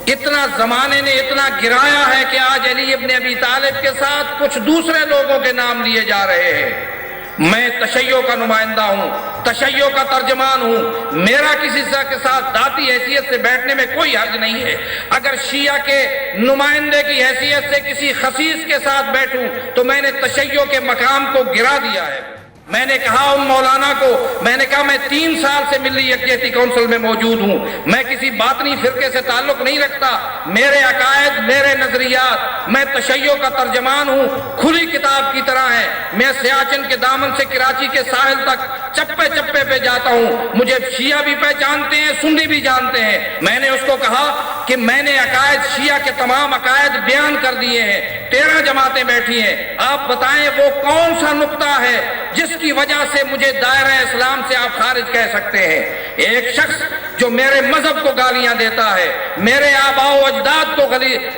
اتنا زمانے نے اتنا گرایا ہے کہ آج علی ابن ابی طالب کے ساتھ کچھ دوسرے لوگوں کے نام لیے جا رہے ہیں۔ میں تشیع کا نمائندہ ہوں، تشیع کا ترجمان ہوں، میرا کسی کے ساتھ ذاتی حیثیت سے بیٹھنے میں کوئی حرج نہیں ہے، اگر شیعہ کے نمائندے کی حیثیت سے کسی خسیس کے ساتھ بیٹھوں تو میں نے تشیع کے مقام کو گرا دیا ہے۔ میں نے کہا ان مولانا کو، میں نے کہا میں 3 سال سے ملی یکجہتی کونسل میں موجود ہوں، میں کسی باطنی فرقے سے تعلق نہیں رکھتا، میرے عقائد، میرے نظریات، میں تشیع کا ترجمان ہوں، کھلی کتاب کی طرح ہے، میں سیاچن کے دامن سے کراچی کے ساحل تک چپے چپے پہ جاتا ہوں، مجھے شیعہ بھی پہچانتے ہیں، سنی بھی جانتے ہیں۔ میں نے اس کو کہا کہ میں نے عقائد، شیعہ کے تمام عقائد بیان کر دیے ہیں، 13 جماعتیں بیٹھی ہیں، آپ بتائیں وہ کون سا نقطہ ہے جس کی وجہ سے مجھے دائرہ اسلام سے آپ خارج کہہ سکتے ہیں؟ ایک شخص جو میرے مذہب کو گالیاں دیتا ہے، میرے آباء و اجداد کو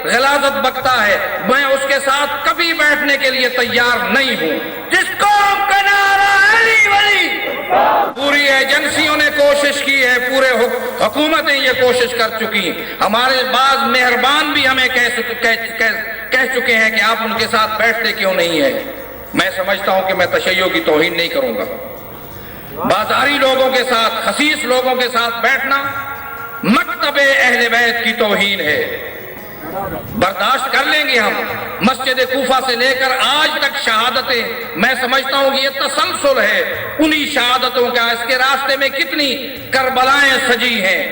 غلاظت بکتا ہے، میں اس کے ساتھ کبھی بیٹھنے کے لیے تیار نہیں ہوں۔ جس قوم کا نعرہ علی ولی، پوری ایجنسیوں نے کوشش کی ہے، پورے حکومتیں یہ کوشش کر چکی ہیں، ہمارے بعض مہربان بھی ہمیں کہہ چکے ہیں کہ آپ ان کے ساتھ بیٹھتے کیوں نہیں ہیں۔ میں سمجھتا ہوں کہ میں تشیع کی توہین نہیں کروں گا، بازاری لوگوں کے ساتھ، خسیس لوگوں کے ساتھ بیٹھنا مکتب اہل بیت کی توہین ہے، برداشت کر لیں گے ہم۔ مسجد کوفہ سے لے کر آج تک شہادتیں، میں سمجھتا ہوں کہ یہ تسلسل ہے انہی شہادتوں کا، اس کے راستے میں کتنی کربلائیں سجی ہیں۔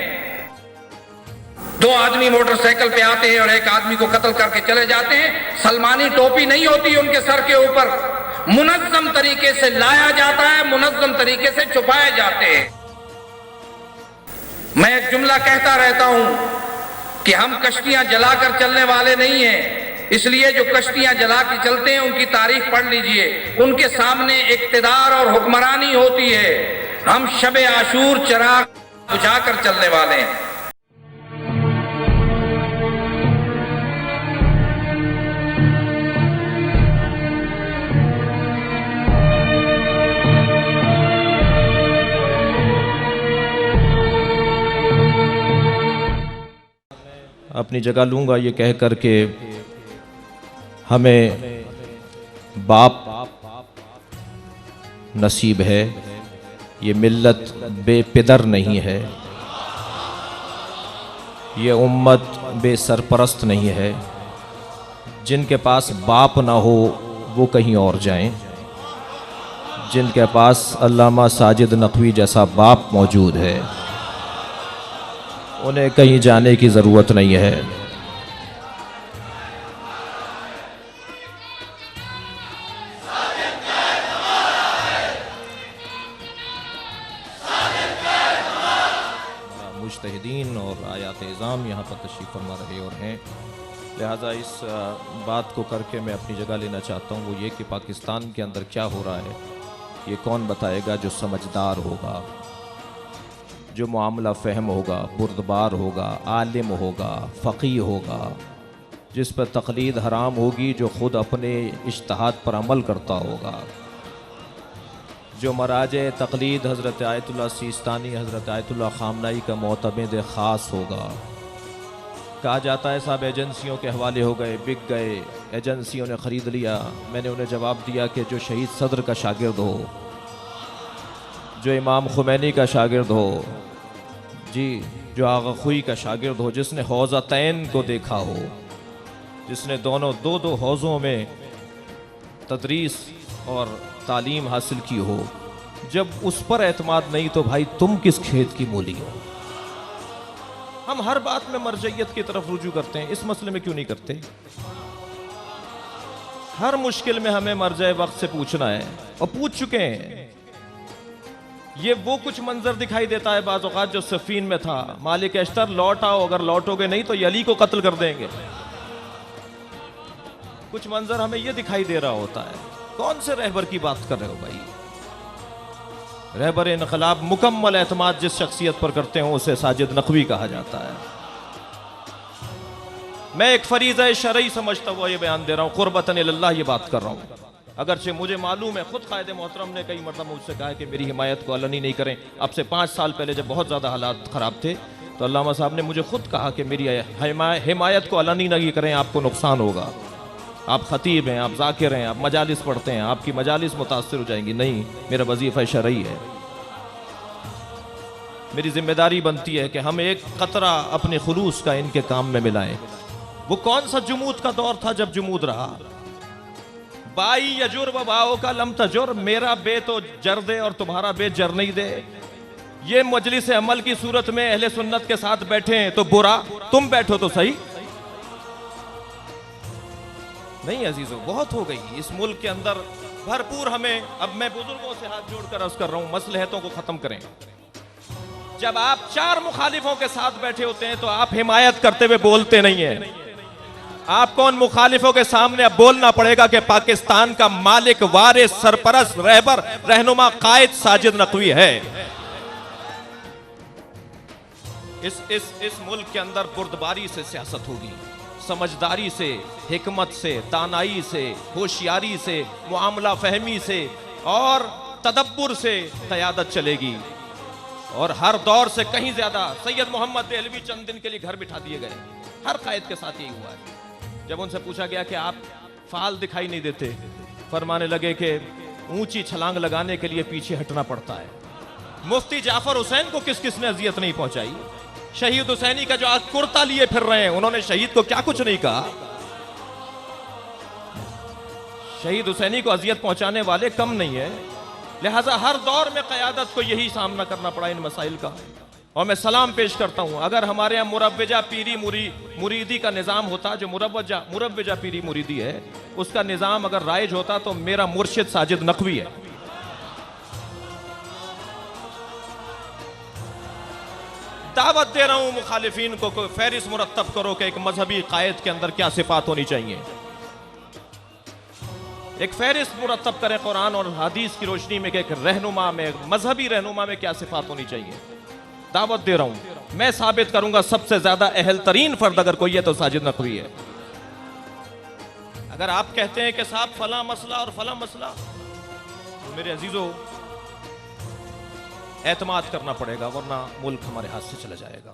2 آدمی موٹر سائیکل پہ آتے ہیں اور ایک آدمی کو قتل کر کے چلے جاتے ہیں، سلمانی ٹوپی نہیں ہوتی ان کے سر کے اوپر، منظم طریقے سے لایا جاتا ہے، منظم طریقے سے چھپائے جاتے ہیں۔ میں ایک جملہ کہتا رہتا ہوں کہ ہم کشتیاں جلا کر چلنے والے نہیں ہیں، اس لیے جو کشتیاں جلا کے چلتے ہیں ان کی تاریخ پڑھ لیجئے، ان کے سامنے اقتدار اور حکمرانی ہوتی ہے، ہم شب عاشور چراغ بجھا کر چلنے والے ہیں۔ اپنی جگہ لوں گا یہ کہہ کر کہ ہمیں باپ نصیب ہے، یہ ملت بے پدر نہیں ہے، یہ امت بے سرپرست نہیں ہے۔ جن کے پاس باپ نہ ہو وہ کہیں اور جائیں، جن کے پاس علامہ ساجد نقوی جیسا باپ موجود ہے انہیں کہیں جانے کی ضرورت نہیں ہے۔ مجتہدین اور آیات اعظام یہاں پر تشریف فرما رہے اور ہیں، لہٰذا اس بات کو کر کے میں اپنی جگہ لینا چاہتا ہوں، وہ یہ کہ پاکستان کے اندر کیا ہو رہا ہے یہ کون بتائے گا؟ جو سمجھدار ہوگا، جو معاملہ فہم ہوگا، بردبار ہوگا، عالم ہوگا، فقیہ ہوگا، جس پر تقلید حرام ہوگی، جو خود اپنے اجتہاد پر عمل کرتا ہوگا، جو مراجع تقلید حضرت آیت اللہ سیستانی حضرت آیت اللہ خامنائی کا معتمد خاص ہوگا۔ کہا جاتا ہے صاحب ایجنسیوں کے حوالے ہو گئے، بک گئے، ایجنسیوں نے خرید لیا۔ میں نے انہیں جواب دیا کہ جو شہید صدر کا شاگرد ہو، جو امام خمینی کا شاگرد ہو، جی جو آغا خوئی کا شاگرد ہو، جس نے حوضتین کو دیکھا ہو، جس نے دو حوضوں میں تدریس اور تعلیم حاصل کی ہو، جب اس پر اعتماد نہیں تو بھائی تم کس کھیت کی مولی ہو؟ ہم ہر بات میں مرجعیت کی طرف رجوع کرتے ہیں، اس مسئلے میں کیوں نہیں کرتے؟ ہر مشکل میں ہمیں مرجع وقت سے پوچھنا ہے، اور پوچھ چکے ہیں۔ یہ وہ کچھ منظر دکھائی دیتا ہے بعض اوقات جو صفین میں تھا، مالک اشتر لوٹ آؤ، اگر لوٹو گے نہیں تو یہ علی کو قتل کر دیں گے۔ کچھ منظر ہمیں یہ دکھائی دے رہا ہوتا ہے۔ کون سے رہبر کی بات کر رہے ہو بھائی؟ رہبر انقلاب مکمل اعتماد جس شخصیت پر کرتے ہوں اسے ساجد نقوی کہا جاتا ہے۔ میں ایک فریضہ شرعی سمجھتا ہوا یہ بیان دے رہا ہوں، قربتاً اللہ یہ بات کر رہا ہوں، اگرچہ مجھے معلوم ہے خود قائد محترم نے کئی مرتبہ مجھ سے کہا کہ میری حمایت کو علنی نہیں کریں۔ اب سے 5 سال پہلے جب بہت زیادہ حالات خراب تھے تو علامہ صاحب نے مجھے خود کہا کہ میری حمایت کو علنی نہیں کریں، آپ کو نقصان ہوگا، آپ خطیب ہیں، آپ ذاکر ہیں، آپ مجالس پڑھتے ہیں، آپ کی مجالس متاثر ہو جائیں گی۔ نہیں، میرا وظیفہ شرعی ہے، میری ذمہ داری بنتی ہے کہ ہم ایک قطرہ اپنے خلوص کا ان کے کام میں ملائیں۔ وہ کون سا جمود کا دور تھا جب جمود رہا؟ بائی یجر و باؤ کا لم تجر، میرا بے تو جر دے اور تمہارا بے جر نہیں دے۔ یہ مجلس عمل کی صورت میں اہل سنت کے ساتھ بیٹھے ہیں تو برا، تم بیٹھو تو صحیح نہیں عزیزو، بہت ہو گئی اس ملک کے اندر بھرپور۔ ہمیں اب میں بزرگوں سے ہاتھ جوڑ کر عرض کر رہا ہوں، مصلحتوں کو ختم کریں۔ جب آپ 4 مخالفوں کے ساتھ بیٹھے ہوتے ہیں تو آپ حمایت کرتے ہوئے بولتے نہیں ہیں۔ آپ کو ان مخالفوں کے سامنے اب بولنا پڑے گا کہ پاکستان کا مالک، وارث، سرپرست، رہبر، رہنما، قائد ساجد نقوی ہے۔ اس ملک کے اندر بردباری سے سیاست ہوگی، سمجھداری سے، حکمت سے، دانائی سے، ہوشیاری سے، معاملہ فہمی سے اور تدبر سے قیادت چلے گی۔ اور ہر دور سے کہیں زیادہ سید محمد دہلوی چند دن کے لیے گھر بٹھا دیے گئے، ہر قائد کے ساتھ یہی ہوا ہے۔ جب ان سے پوچھا گیا کہ آپ فعال دکھائی نہیں دیتے، فرمانے لگے کہ اونچی چھلانگ لگانے کے لیے پیچھے ہٹنا پڑتا ہے۔ مفتی جعفر حسین کو کس کس نے اذیت نہیں پہنچائی؟ شہید حسینی کا جو آج کرتا لیے پھر رہے ہیں، انہوں نے شہید کو کیا کچھ نہیں کہا؟ شہید حسینی کو اذیت پہنچانے والے کم نہیں ہیں۔ لہٰذا ہر دور میں قیادت کو یہی سامنا کرنا پڑا ان مسائل کا۔ اور میں سلام پیش کرتا ہوں، اگر ہمارے یہاں مروجہ پیری مریدی کا نظام ہوتا، جو مروجہ پیری مریدی ہے، اس کا نظام اگر رائج ہوتا تو میرا مرشد ساجد نقوی ہے۔ دعوت دے رہا ہوں مخالفین کو، کوئی فہرست مرتب کرو کہ ایک مذہبی قائد کے اندر کیا صفات ہونی چاہیے۔ ایک فہرست مرتب کریں قرآن اور حدیث کی روشنی میں کہ ایک رہنما میں، مذہبی رہنما میں کیا صفات ہونی چاہیے۔ دعوت دے رہا ہوں، میں ثابت کروں گا سب سے زیادہ اہل ترین فرد اگر کوئی ہے تو ساجد نقوی ہے۔ اگر آپ کہتے ہیں کہ صاحب فلاں مسئلہ اور فلاں مسئلہ، تو میرے عزیزو اعتماد کرنا پڑے گا، ورنہ ملک ہمارے ہاتھ سے چلا جائے گا۔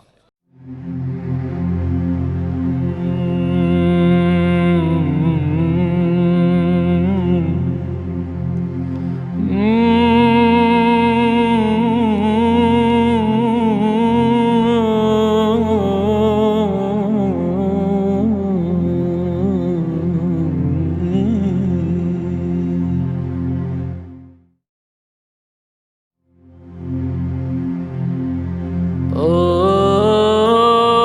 Oh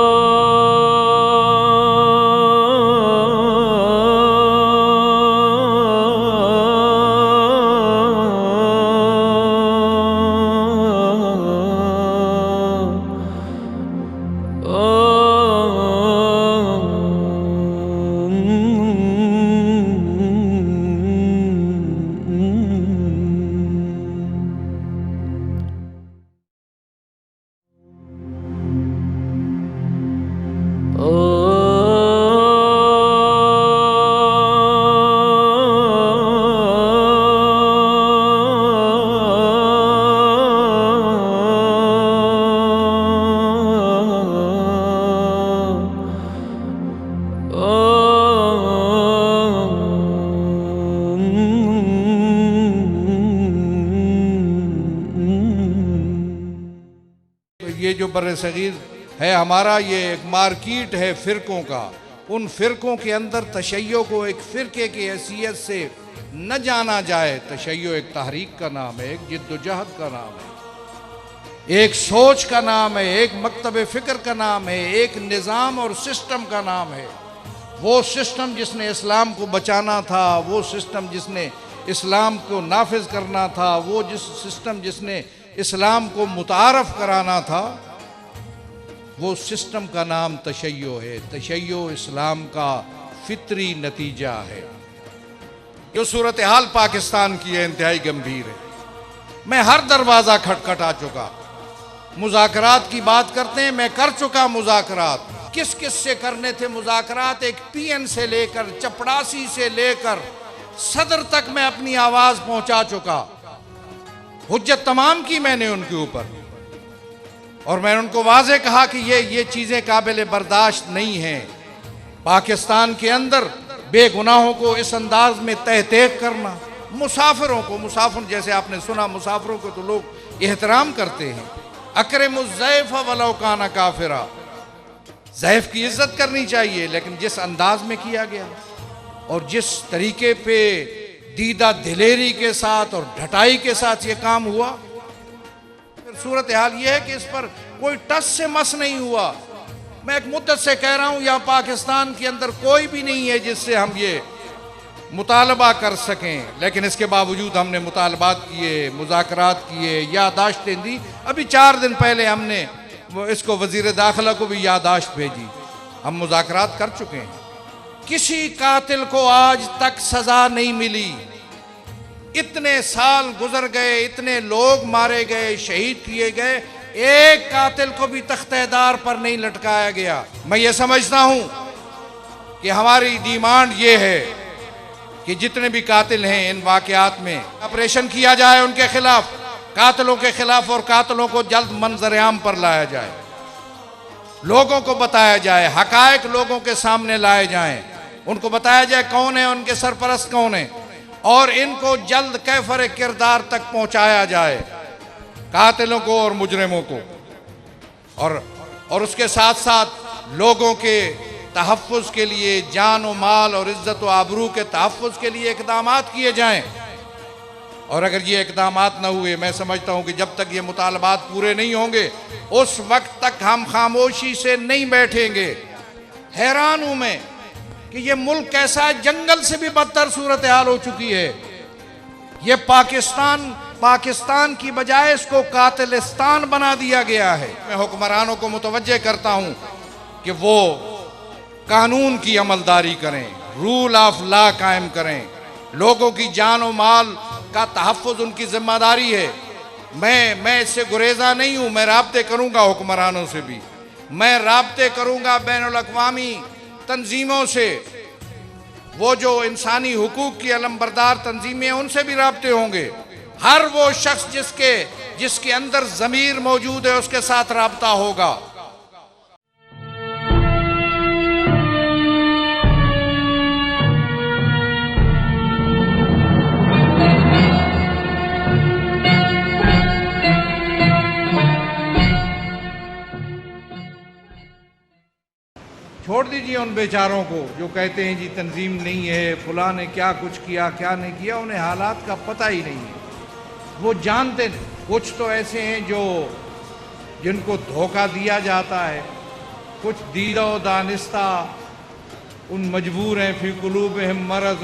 بر صغیر ہے ہمارا، یہ ایک مارکیٹ ہے فرقوں کا. ان فرقوں کے اندر تشیع کو ایک فرقے کی حیثیت سے نہ جانا جائے. تشیع ایک تحریک کا نام ہے، ایک جد و جہد کا نام ہے، ایک سوچ کا نام ہے، ایک مکتب فکر کا نام ہے، ایک نظام اور سسٹم کا نام ہے. وہ سسٹم جس نے اسلام کو بچانا تھا، وہ سسٹم جس نے اسلام کو نافذ کرنا تھا، وہ سسٹم جس نے اسلام کو متعارف کرانا تھا، وہ سسٹم کا نام تشیع ہے. تشیع اسلام کا فطری نتیجہ ہے. جو صورتحال پاکستان کی ہے انتہائی گمبھیر ہے. میں ہر دروازہ کھٹکھٹا چکا. مذاکرات کی بات کرتے ہیں، میں کر چکا مذاکرات. کس کس سے کرنے تھے مذاکرات؟ ایک پی این سے لے کر، چپڑاسی سے لے کر صدر تک میں اپنی آواز پہنچا چکا. حجت تمام کی میں نے ان کے اوپر، اور میں نے ان کو واضح کہا کہ یہ چیزیں قابل برداشت نہیں ہیں. پاکستان کے اندر بے گناہوں کو اس انداز میں تحقیق کرنا، مسافروں کو، مسافر جیسے آپ نے سنا، مسافروں کو تو لوگ احترام کرتے ہیں. اکرم الضیف ولو کان کافرا، ضیف کی عزت کرنی چاہیے، لیکن جس انداز میں کیا گیا اور جس طریقے پہ دیدہ دلیری کے ساتھ اور ڈھٹائی کے ساتھ یہ کام ہوا، صورتحال یہ ہے کہ اس پر کوئی ٹس سے مس نہیں ہوا. میں ایک مدت سے کہہ رہا ہوں، یا پاکستان کے اندر کوئی بھی نہیں ہے جس سے ہم یہ مطالبہ کر سکیں، لیکن اس کے باوجود ہم نے مطالبات کیے، مذاکرات کیے، یادداشتیں دی. ابھی 4 دن پہلے ہم نے اس کو وزیر داخلہ کو بھی یادداشت بھیجی. ہم مذاکرات کر چکے ہیں. کسی قاتل کو آج تک سزا نہیں ملی. اتنے سال گزر گئے، اتنے لوگ مارے گئے، شہید کیے گئے، ایک قاتل کو بھی تختہ دار پر نہیں لٹکایا گیا. میں یہ سمجھتا ہوں کہ ہماری ڈیمانڈ یہ ہے کہ جتنے بھی قاتل ہیں ان واقعات میں آپریشن کیا جائے، ان کے خلاف، قاتلوں کے خلاف، اور قاتلوں کو جلد منظر عام پر لایا جائے. لوگوں کو بتایا جائے، حقائق لوگوں کے سامنے لائے جائیں، ان کو بتایا جائے کون ہے، ان کے سرپرست کون ہیں، اور ان کو جلد کیفر کردار تک پہنچایا جائے، قاتلوں کو اور مجرموں کو. اور اس کے ساتھ ساتھ لوگوں کے تحفظ کے لیے، جان و مال اور عزت و آبرو کے تحفظ کے لیے اقدامات کیے جائیں. اور اگر یہ اقدامات نہ ہوئے، میں سمجھتا ہوں کہ جب تک یہ مطالبات پورے نہیں ہوں گے، اس وقت تک ہم خاموشی سے نہیں بیٹھیں گے. حیران ہوں میں کہ یہ ملک کیسا ہے، جنگل سے بھی بدتر صورتحال ہو چکی ہے. یہ پاکستان کی بجائے اس کو قاتلستان بنا دیا گیا ہے. میں حکمرانوں کو متوجہ کرتا ہوں کہ وہ قانون کی عملداری کریں، رول آف لا قائم کریں. لوگوں کی جان و مال کا تحفظ ان کی ذمہ داری ہے. میں اس سے گریزاں نہیں ہوں. میں رابطے کروں گا حکمرانوں سے بھی، میں رابطے کروں گا بین الاقوامی تنظیموں سے. وہ جو انسانی حقوق کی علمبردار تنظیمیں ہیں ان سے بھی رابطے ہوں گے. ہر وہ شخص جس کے اندر ضمیر موجود ہے اس کے ساتھ رابطہ ہوگا. چھوڑ دیجئے ان بیچاروں کو جو کہتے ہیں جی تنظیم نہیں ہے، فلاں نے کیا کچھ کیا، کیا نہیں کیا. انہیں حالات کا پتہ ہی نہیں ہے. وہ جانتے نہیں. کچھ تو ایسے ہیں جن کو دھوکہ دیا جاتا ہے، کچھ دیدہ و دانستہ ان مجبور ہیں، فی قلوبہم مرض،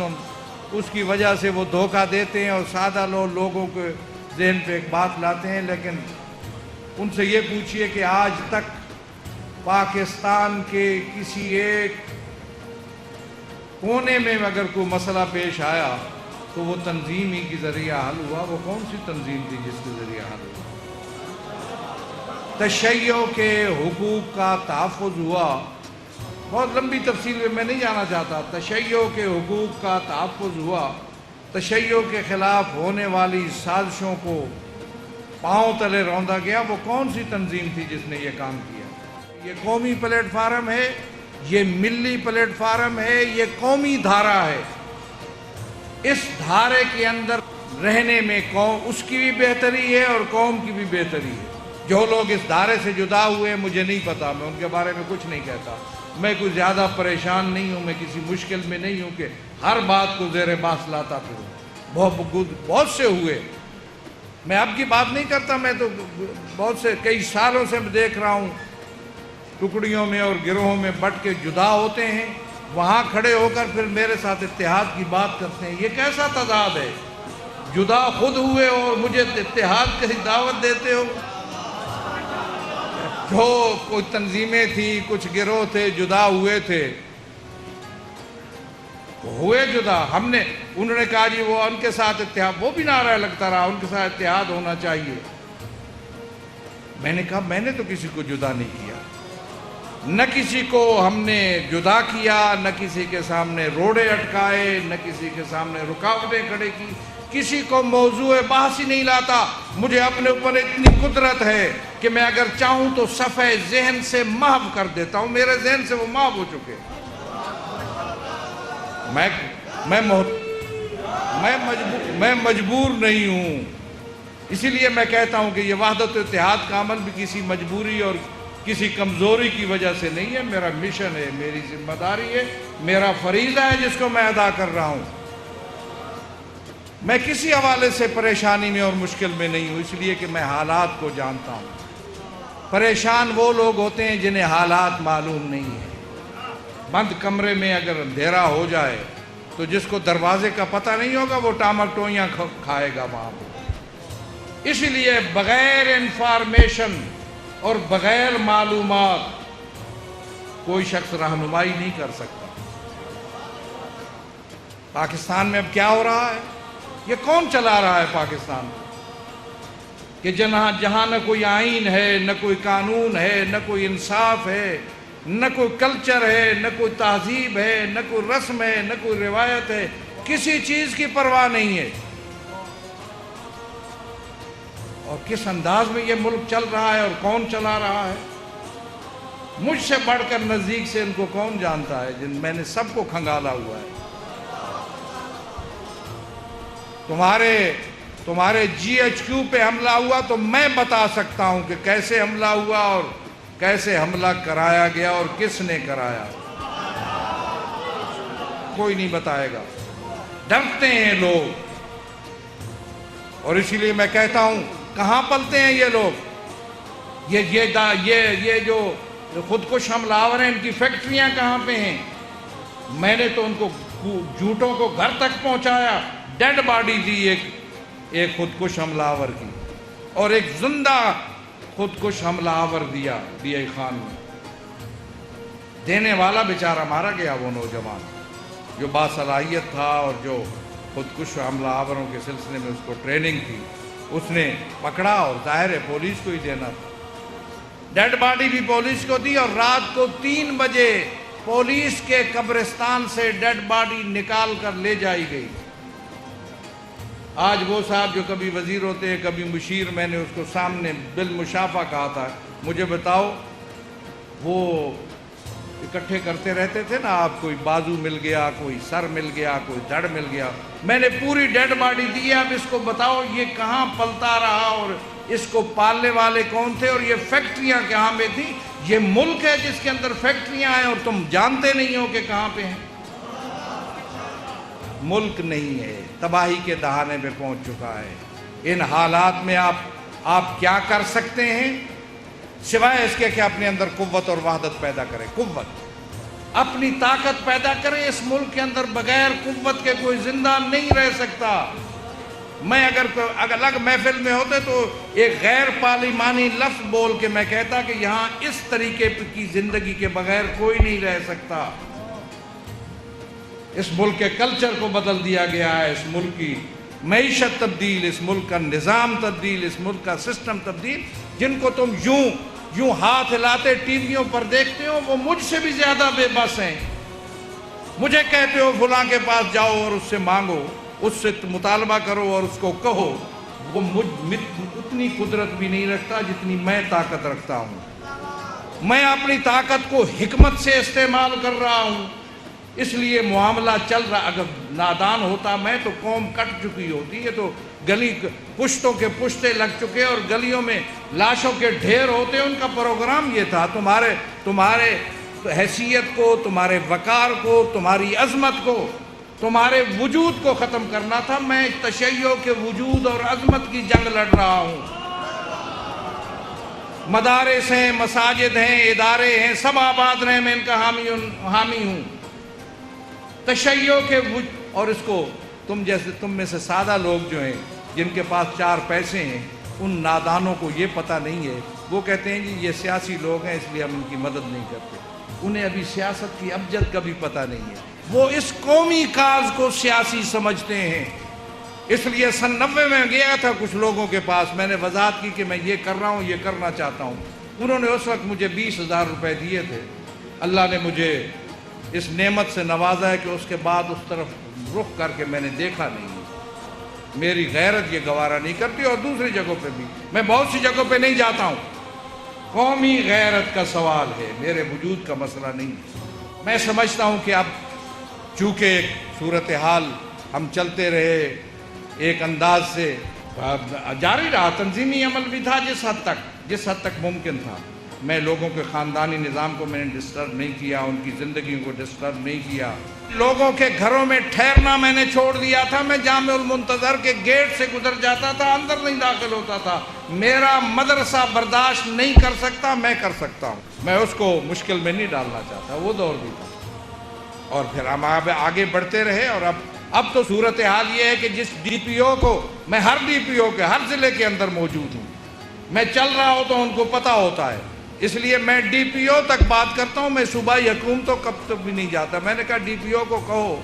اس کی وجہ سے وہ دھوکہ دیتے ہیں اور سادہ لوگوں کے ذہن پہ ایک بات لاتے ہیں. لیکن ان سے یہ پوچھئے کہ آج تک پاکستان کے کسی ایک کونے میں اگر کوئی مسئلہ پیش آیا تو وہ تنظیم ہی کے ذریعہ حل ہوا. وہ کون سی تنظیم تھی جس کے ذریعہ حل ہوا؟ تشیع کے حقوق کا تحفظ ہوا. بہت لمبی تفصیل میں نہیں جانا چاہتا. تشیع کے حقوق کا تحفظ ہوا. تشیع کے خلاف ہونے والی سازشوں کو پاؤں تلے روندا گیا. وہ کون سی تنظیم تھی جس نے یہ کام کیا؟ یہ قومی پلیٹ فارم ہے، یہ ملی پلیٹ فارم ہے، یہ قومی دھارا ہے. اس دھارے کے اندر رہنے میں قوم اس کی بھی بہتری ہے اور قوم کی بھی بہتری ہے. جو لوگ اس دھارے سے جدا ہوئے مجھے نہیں پتا، میں ان کے بارے میں کچھ نہیں کہتا. میں کوئی زیادہ پریشان نہیں ہوں، میں کسی مشکل میں نہیں ہوں کہ ہر بات کو زیر بحث لاتا پھروں. بہت سے ہوئے، میں اب کی بات نہیں کرتا، میں تو بہت سے کئی سالوں سے میں دیکھ رہا ہوں ٹکڑیوں میں اور گروہوں میں بٹ کے جدا ہوتے ہیں، وہاں کھڑے ہو کر پھر میرے ساتھ اتحاد کی بات کرتے ہیں. یہ کیسا تضاد ہے؟ جدا خود ہوئے اور مجھے اتحاد کی دعوت دیتے ہو. جو کچھ تنظیمیں تھیں، کچھ گروہ تھے، جدا ہوئے تھے، ہوئے جدا. انہوں نے کہا جی وہ ان کے ساتھ اتحاد، وہ بھی نعرہ لگتا رہا ان کے ساتھ اتحاد ہونا چاہیے. میں نے کہا میں نے تو کسی کو جدا نہیں کیا، نہ کسی کو ہم نے جدا کیا، نہ کسی کے سامنے روڑے اٹکائے، نہ کسی کے سامنے رکاوٹیں کھڑے کی، کسی کو موضوع بحث ہی نہیں لاتا. مجھے اپنے اوپر اتنی قدرت ہے کہ میں اگر چاہوں تو صفحہ ذہن سے محو کر دیتا ہوں. میرے ذہن سے وہ محو ہو چکے. میں مجبور نہیں ہوں. اسی لیے میں کہتا ہوں کہ یہ وحدت و اتحاد کا عمل بھی کسی مجبوری اور کسی کمزوری کی وجہ سے نہیں ہے. میرا مشن ہے، میری ذمہ داری ہے، میرا فریضہ ہے جس کو میں ادا کر رہا ہوں. میں کسی حوالے سے پریشانی میں اور مشکل میں نہیں ہوں، اس لیے کہ میں حالات کو جانتا ہوں. پریشان وہ لوگ ہوتے ہیں جنہیں حالات معلوم نہیں ہیں. بند کمرے میں اگر اندھیرا ہو جائے تو جس کو دروازے کا پتہ نہیں ہوگا وہ ٹامک ٹوئیاں کھائے گا وہاں پہ. اسی لیے بغیر انفارمیشن اور بغیر معلومات کوئی شخص رہنمائی نہیں کر سکتا. پاکستان میں اب کیا ہو رہا ہے؟ یہ کون چلا رہا ہے پاکستان کو؟ کہ جہاں نہ کوئی آئین ہے، نہ کوئی قانون ہے، نہ کوئی انصاف ہے، نہ کوئی کلچر ہے، نہ کوئی تہذیب ہے، نہ کوئی رسم ہے، نہ کوئی روایت ہے، کسی چیز کی پرواہ نہیں ہے. اور کس انداز میں یہ ملک چل رہا ہے اور کون چلا رہا ہے، مجھ سے بڑھ کر نزدیک سے ان کو کون جانتا ہے، میں نے سب کو کھنگالا ہوا ہے. تمہارے جی ایچ کیو پہ حملہ ہوا تو میں بتا سکتا ہوں کہ کیسے حملہ ہوا اور کیسے حملہ کرایا گیا اور کس نے کرایا. کوئی نہیں بتائے گا. ڈرتے ہیں لوگ. اور اسی لیے میں کہتا ہوں کہاں پلتے ہیں یہ لوگ؟ یہ جو خودکش حملہ آور ہیں، ان کی فیکٹریاں کہاں پہ ہیں؟ میں نے تو ان کو جھوٹوں کو گھر تک پہنچایا. ڈیڈ باڈی دی ایک خودکش حملہ آور کی، اور ایک زندہ خودکش حملہ آور دیا ڈی آئی خان نے. دینے والا بیچارہ مارا گیا، وہ نوجوان جو باصلاحیت تھا اور جو خودکش حملہ آوروں کے سلسلے میں اس کو ٹریننگ تھی، اس نے پکڑا اور ظاہر ہے پولیس کو ہی دینا تھا. ڈیڈ باڈی بھی پولیس کو دی، اور رات کو 3 بجے پولیس کے قبرستان سے ڈیڈ باڈی نکال کر لے جائی گئی. آج وہ صاحب جو کبھی وزیر ہوتے ہیں کبھی مشیر، میں نے اس کو سامنے بالمشافہ کہا تھا، مجھے بتاؤ وہ اکٹھے کرتے رہتے تھے نا، آپ کوئی بازو مل گیا، کوئی سر مل گیا، کوئی دھڑ مل گیا، میں نے پوری ڈیڈ باڈی دی ہے. اب اس کو بتاؤ یہ کہاں پلتا رہا اور اس کو پالنے والے کون تھے اور یہ فیکٹریاں کہاں پہ تھیں؟ یہ ملک ہے جس کے اندر فیکٹریاں ہیں اور تم جانتے نہیں ہو کہ کہاں پہ ہیں. ملک نہیں ہے، تباہی کے دہانے پہ پہنچ چکا ہے. ان حالات میں آپ کیا کر سکتے ہیں سوائے اس کے کہ اپنے اندر قوت اور وحدت پیدا کریں. قوت، اپنی طاقت پیدا کریں. اس ملک کے اندر بغیر قوت کے کوئی زندہ نہیں رہ سکتا. میں اگر الگ محفل میں ہوتے تو ایک غیر پارلیمانی لفظ بول کے میں کہتا کہ یہاں اس طریقے کی زندگی کے بغیر کوئی نہیں رہ سکتا. اس ملک کے کلچر کو بدل دیا گیا ہے، اس ملک کی معیشت تبدیل، اس ملک کا نظام تبدیل، اس ملک کا سسٹم تبدیل. جن کو تم یوں ہاتھ ہلاتے ٹی ویوں پر دیکھتے ہو وہ مجھ سے بھی زیادہ بے بس ہیں. مجھے کہتے ہو فلاں کے پاس جاؤ اور اس سے مانگو، اس سے مطالبہ کرو اور اس کو کہو. وہ اتنی قدرت بھی نہیں رکھتا جتنی میں طاقت رکھتا ہوں. میں اپنی طاقت کو حکمت سے استعمال کر رہا ہوں، اس لیے معاملہ چل رہا. اگر نادان ہوتا میں تو قوم کٹ چکی ہوتی. یہ تو گلی پشتوں کے پشتے لگ چکے اور گلیوں میں لاشوں کے ڈھیر ہوتے، ان کا پروگرام یہ تھا تمہارے حیثیت کو، تمہارے وقار کو، تمہاری عظمت کو، تمہارے وجود کو ختم کرنا تھا۔ میں تشیع کے وجود اور عظمت کی جنگ لڑ رہا ہوں۔ مدارس ہیں، مساجد ہیں، ادارے ہیں، سب آباد رہے، میں ان کا حامی ہوں۔ تشیع کے اور اس کو تم میں سے سادہ لوگ جو ہیں، جن کے پاس 4 پیسے ہیں، ان نادانوں کو یہ پتہ نہیں ہے۔ وہ کہتے ہیں جی یہ سیاسی لوگ ہیں اس لیے ہم ان کی مدد نہیں کرتے۔ انہیں ابھی سیاست کی ابجد کا بھی پتہ نہیں ہے۔ وہ اس قومی کاز کو سیاسی سمجھتے ہیں۔ اس لیے سن 90 میں گیا تھا کچھ لوگوں کے پاس، میں نے وضاحت کی کہ میں یہ کر رہا ہوں، یہ کرنا چاہتا ہوں۔ انہوں نے اس وقت مجھے 20,000 روپے دیے تھے۔ اللہ نے مجھے اس نعمت سے نوازا ہے کہ اس کے بعد اس طرف رخ کر کے میں نے دیکھا نہیں۔ میری غیرت یہ گوارا نہیں کرتی، اور دوسری جگہوں پہ بھی میں بہت سی جگہوں پہ نہیں جاتا ہوں۔ قومی غیرت کا سوال ہے، میرے وجود کا مسئلہ نہیں ہے۔ میں سمجھتا ہوں کہ اب چونکہ ایک صورتحال ہم چلتے رہے، ایک انداز سے جاری رہا، تنظیمی عمل بھی تھا جس حد تک ممکن تھا۔ میں لوگوں کے خاندانی نظام کو میں نے ڈسٹرب نہیں کیا، ان کی زندگیوں کو ڈسٹرب نہیں کیا۔ لوگوں کے گھروں میں ٹھہرنا میں نے چھوڑ دیا تھا۔ میں جامع المنتظر کے گیٹ سے گزر جاتا تھا، اندر نہیں داخل ہوتا تھا۔ میرا مدرسہ برداشت نہیں کر سکتا، میں کر سکتا ہوں۔ میں اس کو مشکل میں نہیں ڈالنا چاہتا، وہ دور بھی تھا۔ اور پھر ہم آگے بڑھتے رہے، اور اب تو صورتحال یہ ہے کہ جس ڈی پی او کو میں ہر ڈی پی او کے ہر ضلع کے اندر موجود ہوں، میں چل رہا ہوں تو ان کو پتہ ہوتا ہے، اس لیے میں ڈی پی او تک بات کرتا ہوں۔ میں صوبائی حکومتوں کب تک بھی نہیں جاتا۔ میں نے کہا ڈی پی او کو کہو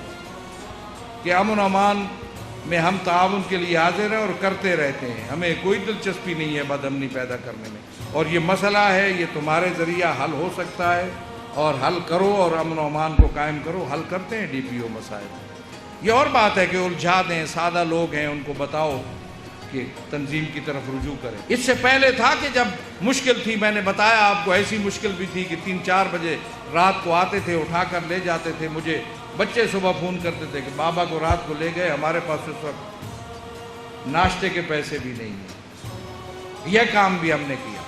کہ امن و امان میں ہم تعاون کے لیے حاضر ہیں اور کرتے رہتے ہیں، ہمیں کوئی دلچسپی نہیں ہے بدامنی پیدا کرنے میں، اور یہ مسئلہ ہے یہ تمہارے ذریعہ حل ہو سکتا ہے، اور حل کرو اور امن و امان کو قائم کرو۔ حل کرتے ہیں ڈی پی او مسائل۔ یہ اور بات ہے کہ الجھا دیں، سادہ لوگ ہیں، ان کو بتاؤ کہ تنظیم کی طرف رجوع کریں۔ اس سے پہلے تھا کہ جب مشکل تھی، میں نے بتایا آپ کو، ایسی مشکل بھی تھی کہ 3-4 بجے رات کو آتے تھے، اٹھا کر لے جاتے تھے مجھے۔ بچے صبح فون کرتے تھے کہ بابا کو رات کو لے گئے، ہمارے پاس اس وقت ناشتے کے پیسے بھی نہیں ہیں۔ یہ کام بھی ہم نے کیا۔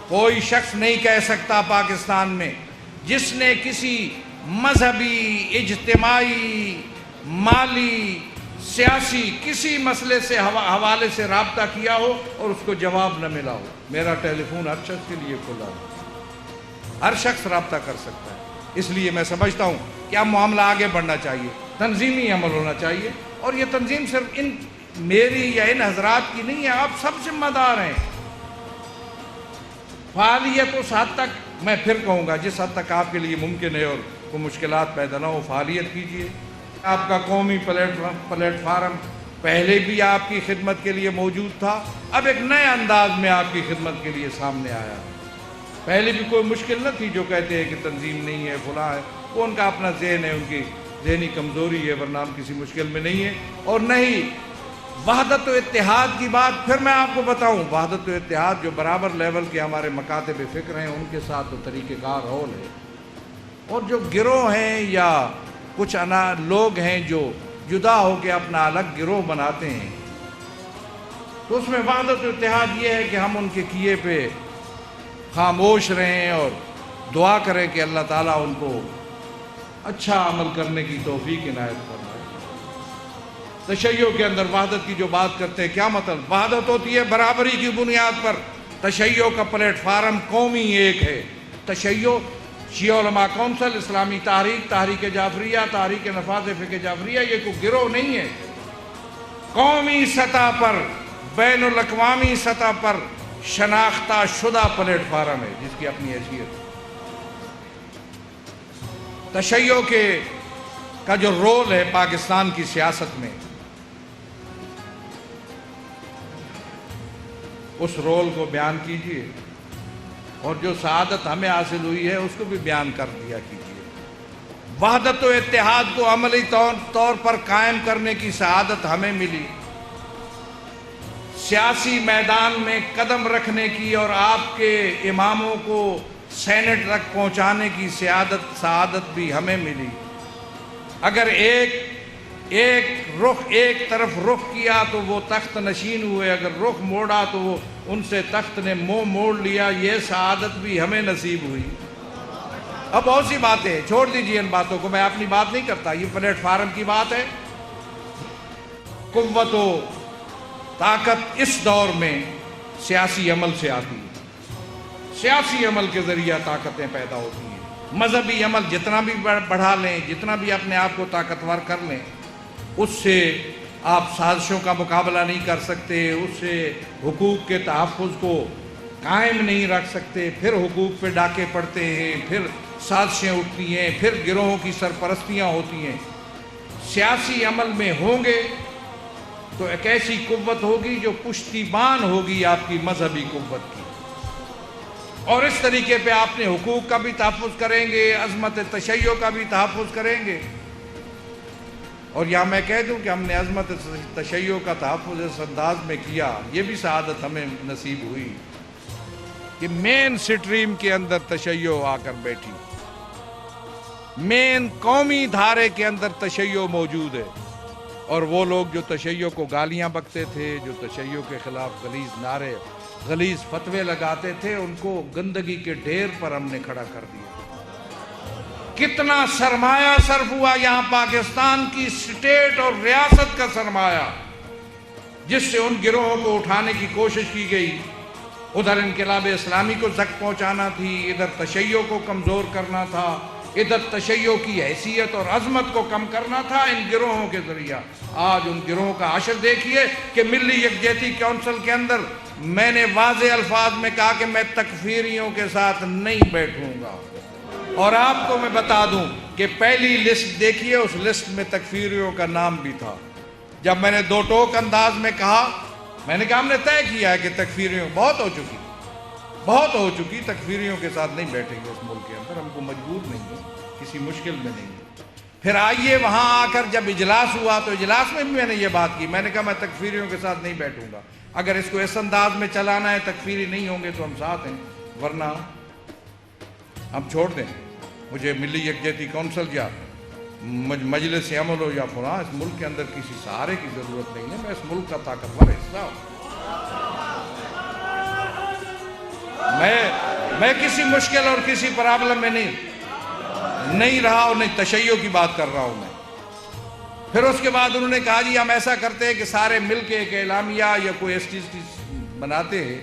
کوئی شخص نہیں کہہ سکتا پاکستان میں جس نے کسی مذہبی، اجتماعی، مالی، سیاسی کسی مسئلے سے حوالے سے رابطہ کیا ہو اور اس کو جواب نہ ملا ہو۔ میرا ٹیلی فون ہر شخص کے لیے کھلا ہے، ہر شخص رابطہ کر سکتا ہے۔ اس لیے میں سمجھتا ہوں کہ اب معاملہ آگے بڑھنا چاہیے، تنظیمی عمل ہونا چاہیے، اور یہ تنظیم صرف میری یا ان حضرات کی نہیں ہے، آپ سب ذمہ دار ہیں۔ فعالیت اس حد تک، میں پھر کہوں گا جس حد تک آپ کے لیے ممکن ہے اور کوئی مشکلات پیدا نہ ہو، فعالیت کیجیے۔ آپ کا قومی پلیٹ فارم پہلے بھی آپ کی خدمت کے لیے موجود تھا، اب ایک نئے انداز میں آپ کی خدمت کے لیے سامنے آیا۔ پہلے بھی کوئی مشکل نہ تھی، جو کہتے ہیں کہ تنظیم نہیں ہے، فلاں ہے، وہ ان کا اپنا ذہن ہے، ان کی ذہنی کمزوری ہے، ورنہ ہم کسی مشکل میں نہیں ہے۔ اور نہیں وحدت و اتحاد کی بات پھر میں آپ کو بتاؤں، وحدت و اتحاد جو برابر لیول کے ہمارے مکاتب فکر ہیں، ان کے ساتھ تو طریقہ کار ہول ہے، اور جو گروہ ہیں یا کچھ لوگ ہیں جو جدا ہو کے اپنا الگ گروہ بناتے ہیں، تو اس میں وحدت و اتحاد یہ ہے کہ ہم ان کے کیے پہ خاموش رہیں اور دعا کریں کہ اللہ تعالیٰ ان کو اچھا عمل کرنے کی توفیق عنایت فرمائے۔ تشیع کے اندر وحدت کی جو بات کرتے ہیں، کیا مطلب؟ وحدت ہوتی ہے برابری کی بنیاد پر۔ تشیع کا پلیٹ فارم قومی ایک ہے۔ تشیع شیعہ علماء کونسل، اسلامی تحریک، تحریک جعفریہ، تحریک نفاذ فقہ جعفریہ، یہ کوئی گروہ نہیں ہے، قومی سطح پر، بین الاقوامی سطح پر شناختہ شدہ پلیٹ فارم ہے جس کی اپنی حیثیت۔ تشیع کا جو رول ہے پاکستان کی سیاست میں، اس رول کو بیان کیجیے، اور جو سعادت ہمیں حاصل ہوئی ہے اس کو بھی بیان کر دیا کیجیے۔ وحدت و اتحاد کو عملی طور پر قائم کرنے کی سعادت ہمیں ملی، سیاسی میدان میں قدم رکھنے کی اور آپ کے اماموں کو سینٹ تک پہنچانے کی سعادت بھی ہمیں ملی۔ اگر ایک طرف رخ کیا تو وہ تخت نشین ہوئے، اگر رخ موڑا تو وہ ان سے تخت نے منہ موڑ لیا، یہ سعادت بھی ہمیں نصیب ہوئی۔ اب بہت سی باتیں چھوڑ دیجیے، ان باتوں کو، میں اپنی بات نہیں کرتا، یہ پلیٹ فارم کی بات ہے۔ قوت و طاقت اس دور میں سیاسی عمل سے آتی ہے، سیاسی عمل کے ذریعہ طاقتیں پیدا ہوتی ہیں۔ مذہبی عمل جتنا بھی بڑھا لیں، جتنا بھی اپنے آپ کو طاقتور کر لیں، اس سے آپ سازشوں کا مقابلہ نہیں کر سکتے، اس سے حقوق کے تحفظ کو قائم نہیں رکھ سکتے، پھر حقوق پہ ڈاکے پڑتے ہیں، پھر سازشیں اٹھتی ہیں، پھر گروہوں کی سرپرستیاں ہوتی ہیں۔ سیاسی عمل میں ہوں گے تو ایک ایسی قوت ہوگی جو پشتیبان ہوگی آپ کی مذہبی قوت کی، اور اس طریقے پہ آپ نے حقوق کا بھی تحفظ کریں گے، عظمت تشیع کا بھی تحفظ کریں گے۔ اور یہاں میں کہہ دوں کہ ہم نے عظمت تشیع کا تحفظ اس انداز میں کیا، یہ بھی سعادت ہمیں نصیب ہوئی کہ مین سٹریم کے اندر تشیع آ کر بیٹھی، مین قومی دھارے کے اندر تشیع موجود ہے، اور وہ لوگ جو تشیع کو گالیاں بکتے تھے، جو تشیع کے خلاف غلیظ نعرے، غلیظ فتوے لگاتے تھے، ان کو گندگی کے ڈھیر پر ہم نے کھڑا کر دیا۔ کتنا سرمایہ صرف ہوا یہاں، پاکستان کی اسٹیٹ اور ریاست کا سرمایہ، جس سے ان گروہوں کو اٹھانے کی کوشش کی گئی۔ ادھر انقلاب اسلامی کو زک پہنچانا تھی، ادھر تشیع کو کمزور کرنا تھا، ادھر تشیع کی حیثیت اور عظمت کو کم کرنا تھا ان گروہوں کے ذریعہ۔ آج ان گروہوں کا عشر دیکھیے کہ ملی یکجہتی کونسل کے اندر میں نے واضح الفاظ میں کہا کہ میں تکفیریوں کے ساتھ نہیں بیٹھوں گا، اور آپ کو میں بتا دوں کہ پہلی لسٹ دیکھیے، اس لسٹ میں تکفیریوں کا نام بھی تھا۔ جب میں نے دو ٹوک انداز میں کہا، میں نے کہا ہم نے طے کیا ہے کہ تکفیریوں بہت ہو چکی، تکفیریوں کے ساتھ نہیں بیٹھیں گے اس ملک کے اندر، ہم کو مجبور نہیں ہے، کسی مشکل میں نہیں ہے۔ پھر آئیے وہاں آ کر جب اجلاس ہوا تو اجلاس میں بھی میں نے یہ بات کی، میں نے کہا میں تکفیریوں کے ساتھ نہیں بیٹھوں گا، اگر اس کو اس انداز میں چلانا ہے، تکفیری نہیں ہوں گے تو ہم ساتھ ہیں، ورنہ ہم چھوڑ دیں۔ مجھے ملی یکجہتی کونسل یا مجلس عمل ہو یا فلاں، اس ملک کے اندر کسی سہارے کی ضرورت نہیں ہے، میں اس ملک کا طاقتور حصہ ہوں۔ میں کسی مشکل اور کسی پرابلم میں نہیں رہا، اور نہیں تشیع کی بات کر رہا ہوں میں۔ پھر اس کے بعد انہوں نے کہا جی ہم ایسا کرتے ہیں کہ سارے مل کے ایک اعلامیہ یا کوئی اس چیز کی بناتے ہیں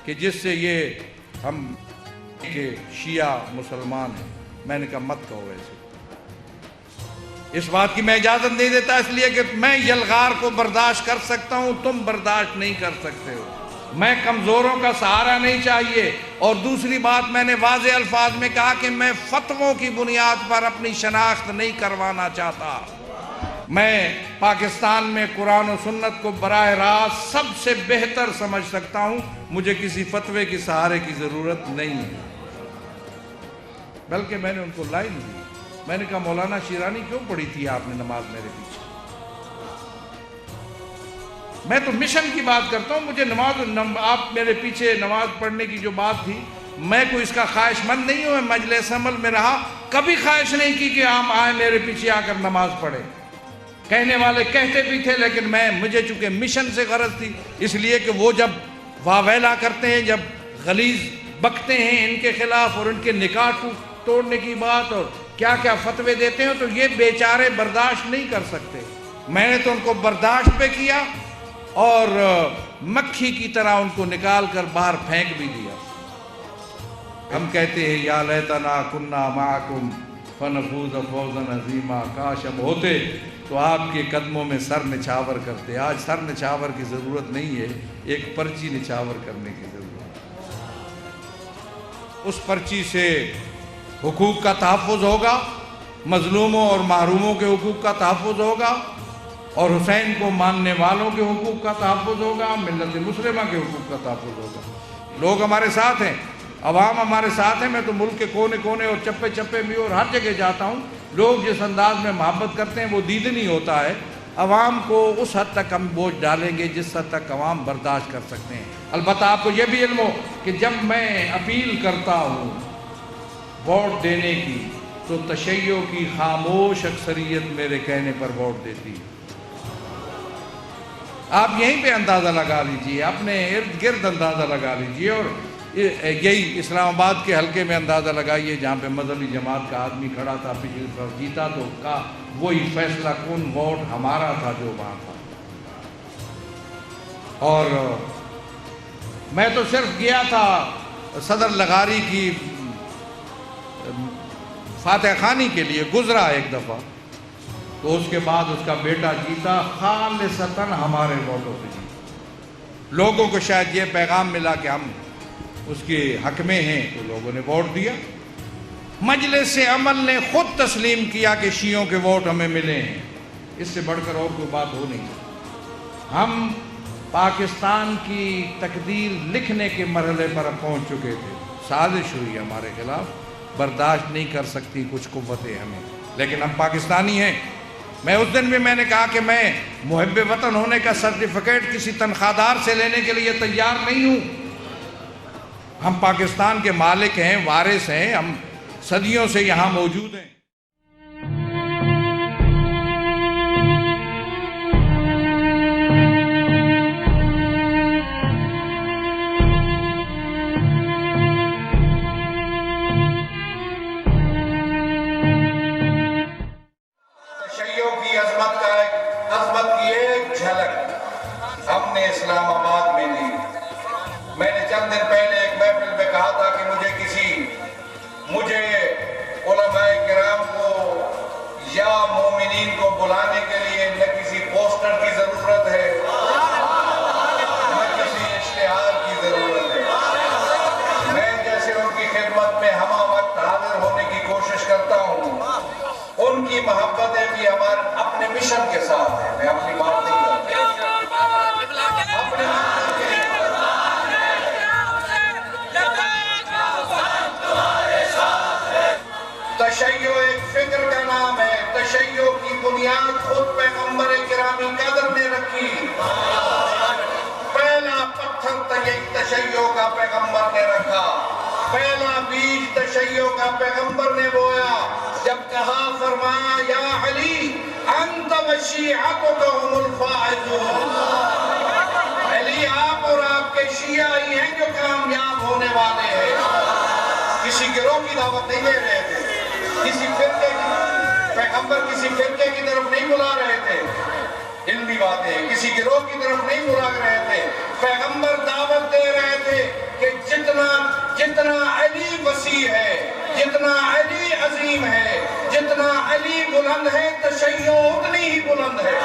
کہ جس سے یہ ہم کہ شیعہ مسلمان ہیں۔ میں نے کہا مت کہو ایسے، اس بات کی میں اجازت نہیں دیتا، اس لیے کہ میں یلغار کو برداشت کر سکتا ہوں، تم برداشت نہیں کر سکتے ہو، میں کمزوروں کا سہارا نہیں چاہیے۔ اور دوسری بات میں نے واضح الفاظ میں کہا کہ میں فتووں کی بنیاد پر اپنی شناخت نہیں کروانا چاہتا، میں پاکستان میں قرآن و سنت کو براہ راست سب سے بہتر سمجھ سکتا ہوں، مجھے کسی فتوے کی سہارے کی ضرورت نہیں ہے۔ بلکہ میں نے ان کو لائن دی، میں نے کہا مولانا شیرانی کیوں پڑھی تھی آپ نے نماز میرے پیچھے؟ میں تو مشن کی بات کرتا ہوں، مجھے آپ میرے پیچھے نماز پڑھنے کی جو بات تھی، میں کوئی اس کا خواہش مند نہیں ہوں، میں مجلس عمل میں رہا، کبھی خواہش نہیں کی کہ آپ آئیں میرے پیچھے آ کر نماز پڑھیں۔ کہنے والے کہتے بھی تھے، لیکن مجھے چونکہ مشن سے غرض تھی، اس لیے کہ وہ جب واویلا کرتے ہیں، جب غلیظ بکتے ہیں ان کے خلاف اور ان کے نکاح توڑنے کی بات اور کیا کیا فتوے دیتے ہیں، تو یہ بیچارے برداشت نہیں کر سکتے۔ میں نے تو ان کو برداشت پہ کیا اور مکھی کی طرح ان کو نکال کر باہر پھینک بھی دیا۔ ہم کہتے ہیں یا لیتنا کننا معکم فنفوز فوزا عظیما، کاش اب ہوتے تو آپ کے قدموں میں سر نچھاور کرتے۔ آج سر نچھاور کی ضرورت نہیں ہے، ایک پرچی نچھاور کرنے کی ضرورت ہے۔ اس پرچی سے حقوق کا تحفظ ہوگا، مظلوموں اور محروموں کے حقوق کا تحفظ ہوگا، اور حسین کو ماننے والوں کے حقوق کا تحفظ ہوگا، ملت مسلمہ کے حقوق کا تحفظ ہوگا۔ لوگ ہمارے ساتھ ہیں، عوام ہمارے ساتھ ہیں، میں تو ملک کے کونے کونے اور چپے چپے میں اور ہر جگہ جاتا ہوں، لوگ جس انداز میں محبت کرتے ہیں وہ دیدنی ہوتا ہے۔ عوام کو اس حد تک ہم بوجھ ڈالیں گے جس حد تک عوام برداشت کر سکتے ہیں۔ البتہ آپ کو یہ بھی علم ہو کہ جب میں اپیل کرتا ہوں ووٹ دینے کی تو تشیع کی خاموش اکثریت میرے کہنے پر ووٹ دیتی ہے۔ آپ یہیں پہ اندازہ لگا لیجئے، اپنے ارد گرد اندازہ لگا لیجئے، اور یہی اسلام آباد کے حلقے میں اندازہ لگائیے جہاں پہ مذہبی جماعت کا آدمی کھڑا تھا، پچھلی طرف جیتا تو کا وہی فیصلہ کن ووٹ ہمارا تھا جو وہاں تھا۔ اور میں تو صرف گیا تھا صدر لغاری کی فاتح خوانی کے لیے، گزرا ایک دفعہ، تو اس کے بعد اس کا بیٹا جیتا، خالصتاً ہمارے ووٹوں سے جیتا۔ لوگوں کو شاید یہ پیغام ملا کہ ہم اس کے حق میں ہیں، تو لوگوں نے ووٹ دیا۔ مجلس عمل نے خود تسلیم کیا کہ شیعوں کے ووٹ ہمیں ملے ہیں، اس سے بڑھ کر اور کوئی بات ہو نہیں سکتی۔ ہم پاکستان کی تقدیر لکھنے کے مرحلے پر پہنچ چکے تھے، سازش ہوئی ہمارے خلاف، برداشت نہیں کر سکتی کچھ قوتیں ہمیں، لیکن ہم پاکستانی ہیں۔ میں اس دن بھی میں نے کہا کہ میں محب وطن ہونے کا سرٹیفکیٹ کسی تنخواہ دار سے لینے کے لیے تیار نہیں ہوں۔ ہم پاکستان کے مالک ہیں، وارث ہیں، ہم صدیوں سے یہاں موجود ہیں۔ عظمت کی ایک جھلک ہم نے اسلام آباد میں لی۔ میں نے چند دن پہلے ایک محفل میں کہا تھا کہ مجھے علماء کرام کو یا مومنین کو بلانے کے لیے نہ کسی پوسٹر کی ضرورت ہے، نہ کسی اشتہار کی ضرورت ہے۔ میں جیسے ان کی خدمت میں ہمہ وقت حاضر ہونے کی کوشش کرتا ہوں، ان کی محبتیں بھی ہمارے اپنے مشن کے ساتھ ہیں۔ میں اپنی بات نہیں کرتا، تشیع ایک فکر کا نام ہے، تشیع کی بنیاد خود پیغمبر گرامی قدر نے رکھی۔ پہلا پتھر تشیع کا پیغمبر نے رکھا، پہلا بیج تشیع کا پیغمبر نے بویا۔ جب کہا فرمایا یا علی انت وشیعتک هم الفائزون، علی آپ اور آپ کے شیعہ ہی ہیں جو کامیاب ہونے والے ہیں۔ کسی گروہ کی دعوت نہیں دے رہے تھے، کسی فرقے کی، پیغمبر کسی فرقے کی طرف نہیں بلا رہے تھے، علمی باتیں کسی گروہ کی طرف نہیں بلا رہے تھے۔ پیغمبر دعوت دے رہے تھے کہ جتنا علی وسیع ہے، جتنا علی عظیم ہے، جتنا علی بلند ہے، تشیع اتنی ہی بلند ہے۔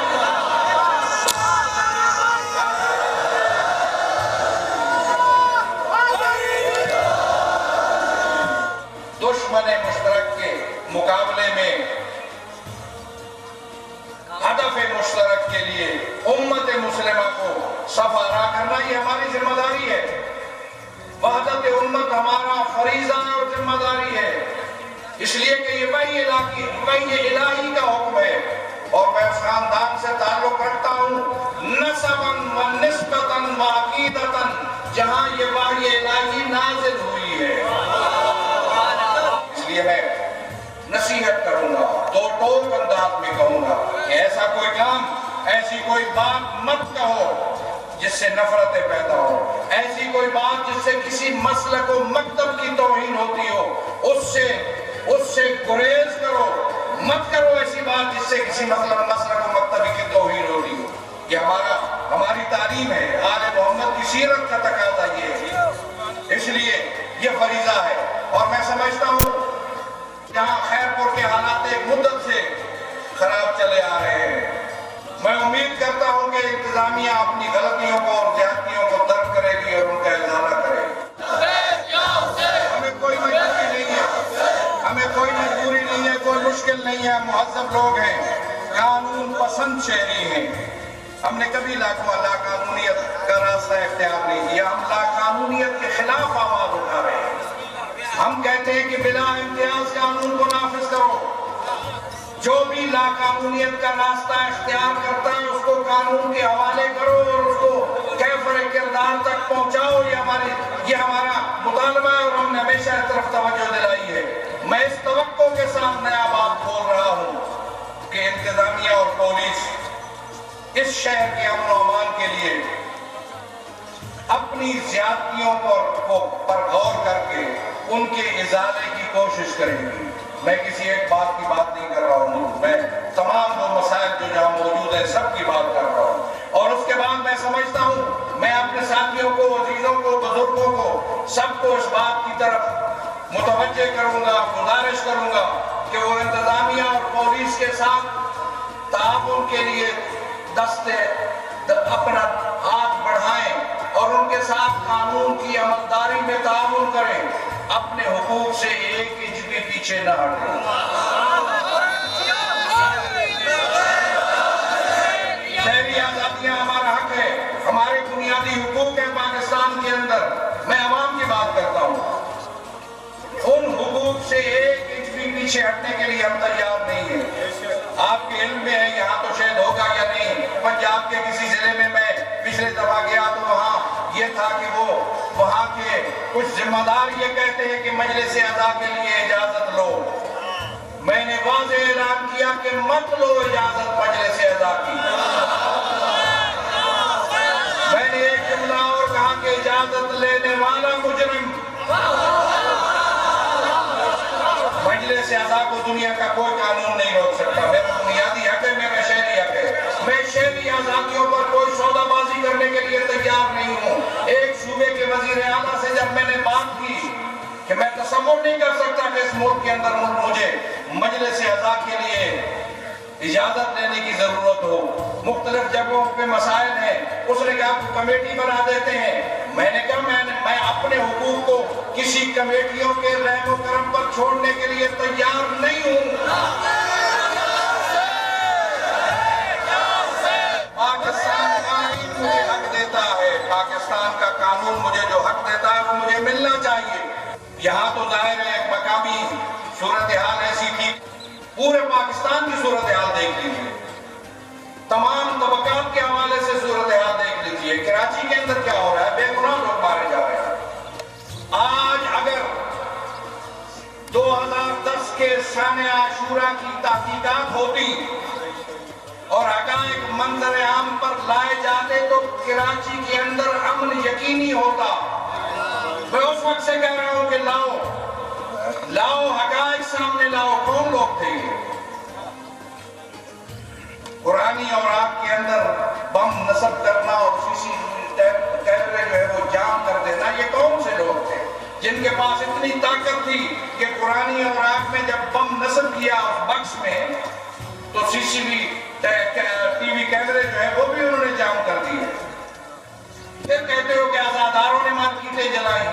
دشمن مشترک کے مقابلے میں ہدف مشترک کے لیے امت مسلمہ کو صف آرا کرنا یہ ہماری ذمہ داری ہے۔ وحدت امت ہمارا فریضہ اور ذمہ داری ہے، اس لیے کہ یہ وحی الہی کا حکم ہے، اور میں اس خاندان سے تعلق رکھتا ہوں نسباً و نسبتاً و عقیدتاً جہاں یہ وحی الہی نازل ہوئی ہے۔ اس لیے میں نصیحت کروں گا، دو ٹوک انداز میں کہوں گا کہ ایسا کوئی کام، ایسی کوئی بات مت کہو جس سے نفرتیں پیدا ہو، ایسی کوئی بات جس سے کسی مسلک و مکتب کی توہین ہوتی ہو، اس سے گریز کرو، مت کرو ایسی بات جس سے کسی مسلک و مکتب کی توہین ہوتی ہو۔ یہ ہماری تعلیم ہے، آل محمد کی سیرت کا تقاضا یہ ہے، اس لیے یہ فریضہ ہے۔ اور میں سمجھتا ہوں جہاں خیرپور کے حالات ایک مدت سے خراب چلے آ رہے ہیں، میں امید کرتا ہوں کہ انتظامیہ اپنی غلطیوں کو اور زیادتیوں کو درک کرے گی اور ان کا ازالہ کرے گی۔ ہمیں کوئی مجبوری نہیں ہے، کوئی مشکل نہیں ہے، مہذب لوگ ہیں، قانون پسند شہری ہیں۔ ہم نے کبھی لا قانونیت کا راستہ اختیار نہیں کیا، ہم لا قانونیت کے خلاف آواز اٹھا رہے ہیں۔ ہم کہتے ہیں کہ بلا امتیاز قانون کو نافذ کرو، جو بھی لا قانونیت کا راستہ اختیار کرتا ہے اس کو قانون کے حوالے کرو اور اس کو کیفر کردار تک پہنچاؤ۔ یہ ہمارا مطالبہ ہے اور ہم نے ہمیشہ اس طرف توجہ دلائی ہے۔ میں اس توقع کے ساتھ نیا بات بول رہا ہوں کہ انتظامیہ اور پولیس اس شہر کے امن و امان کے لیے اپنی زیادتیوں پر غور کر کے ان کے ازالے کی کوشش کریں گی۔ میں کسی ایک بات کی بات نہیں کر رہا ہوں، میں تمام وہ مسائل جو جہاں موجود ہیں سب کی بات کر رہا ہوں۔ اور اس کے بعد میں سمجھتا ہوں میں اپنے ساتھیوں کو، عزیزوں کو، بزرگوں کو، سب کو اس بات کی طرف متوجہ کروں گا، گزارش کروں گا کہ وہ انتظامیہ اور پولیس کے ساتھ تعاون کے لیے اپنا ہاتھ بڑھائیں اور ان کے ساتھ قانون کی عملداری میں تعاون کریں، اپنے حقوق سے ایک انچ بھی پیچھے نہ ہٹیں۔ شہری آزادیاں ہمارا حق ہے، ہمارے بنیادی حقوق ہیں پاکستان کے اندر۔ میں عوام کی بات کرتا ہوں، ان حقوق سے ایک انچ بھی پیچھے ہٹنے کے لیے ہم تیار نہیں ہیں۔ آپ کے علم میں ہے یہاں تو شاید ہوگا یا نہیں، پنجاب کے کسی ضلع میں میں پچھلے دفعہ گیا تو وہاں یہ تھا کہ وہ وہاں کے کچھ ذمہ دار یہ کہتے ہیں کہ مجلس اعضاء کے لیے اجازت لو۔ میں نے واضح اعلان کیا کہ مت لو اجازت مجلس اعضاء کی۔ میں نے ایک جملہ اور کہا کہ اجازت لینے والا مجرم۔ مجلس اعضاء کو دنیا کا کوئی قانون نہیں روک سکتا، میرا بنیادی حق ہے، میرا شہری حق ہے۔ میں شہری آزادیوں پر کوئی سودا بازی کرنے کے لیے تیار نہیں ہوں۔ ایک صوبے کے وزیر اعلیٰ سے جب میں نے بات کی کہ میں تصور نہیں کر سکتا کہ اس ملک کے اندر مجھے مجلس اعضاء کے لیے اجازت لینے کی ضرورت ہو، مختلف جگہوں پہ مسائل ہیں، اس نے کہا کمیٹی بنا دیتے ہیں۔ میں نے کہا میں اپنے حقوق کو کسی کمیٹیوں کے رحم و کرم پر چھوڑنے کے لیے تیار نہیں ہوں۔ پاکستان کا آئین مجھے حق دیتا ہے، پاکستان کا قانون مجھے جو حق دیتا ہے وہ مجھے ملنا چاہیے۔ یہاں تو ظاہر ہے ایک مقامی صورتحال ایسی تھی، پورے پاکستان کی صورتحال دیکھ لیجیے، تمام طبقات کے حوالے سے صورتحال دیکھ لیجیے، کراچی کے اندر کیا ہو رہا ہے، بے گناہ لوگ مارے جا رہے ہیں۔ آج اگر 2010 کے سانحہ عاشورہ کی تحقیقات ہوتی اور حقائق منظر عام پر لائے جاتے تو کراچی کے اندر امن یقینی ہوتا۔ میں اس وقت سے کہہ رہا ہوں کہ لاؤ حقائق سامنے لاؤ، کون لوگ تھے یہ؟ قرآنی اوراق کے اندر بم نصب کرنا اور کیمرے جو ہے وہ جام کر دینا، یہ کون سے لوگ تھے جن کے پاس اتنی طاقت تھی کہ قرآنی اوراق میں جب بم نصب کیا اس بکس میں تو سی سی ٹی وی کیمرے جو ہے وہ بھی انہوں نے جام کر دیے۔ پھر کہتے ہو کہ آزاداروں نے مارکیٹیں جلائی۔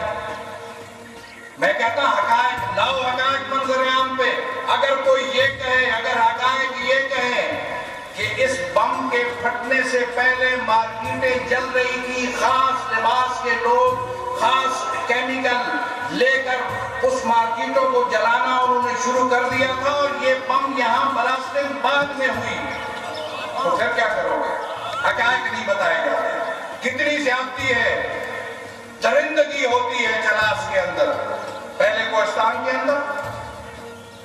میں کہتا حقائق لاؤ، حقائق منظر عام پہ۔ اگر کوئی یہ کہے، اگر حقائق یہ کہیں کہ اس بم کے پھٹنے سے پہلے مارکیٹیں جل رہی تھی، خاص لباس کے لوگ خاص کیمیکل لے کر اس مارکیٹوں کو جلانا انہوں نے شروع کر دیا تھا اور یہ بم یہاں بلاسٹنگ بعد میں ہوئی، تو پھر کیا کرو گے؟ حقائق نہیں بتائے جاتے۔ کتنی زیادتی ہے، درندگی ہوتی ہے چلاس کے اندر۔ پہلے کوہستان کے اندر،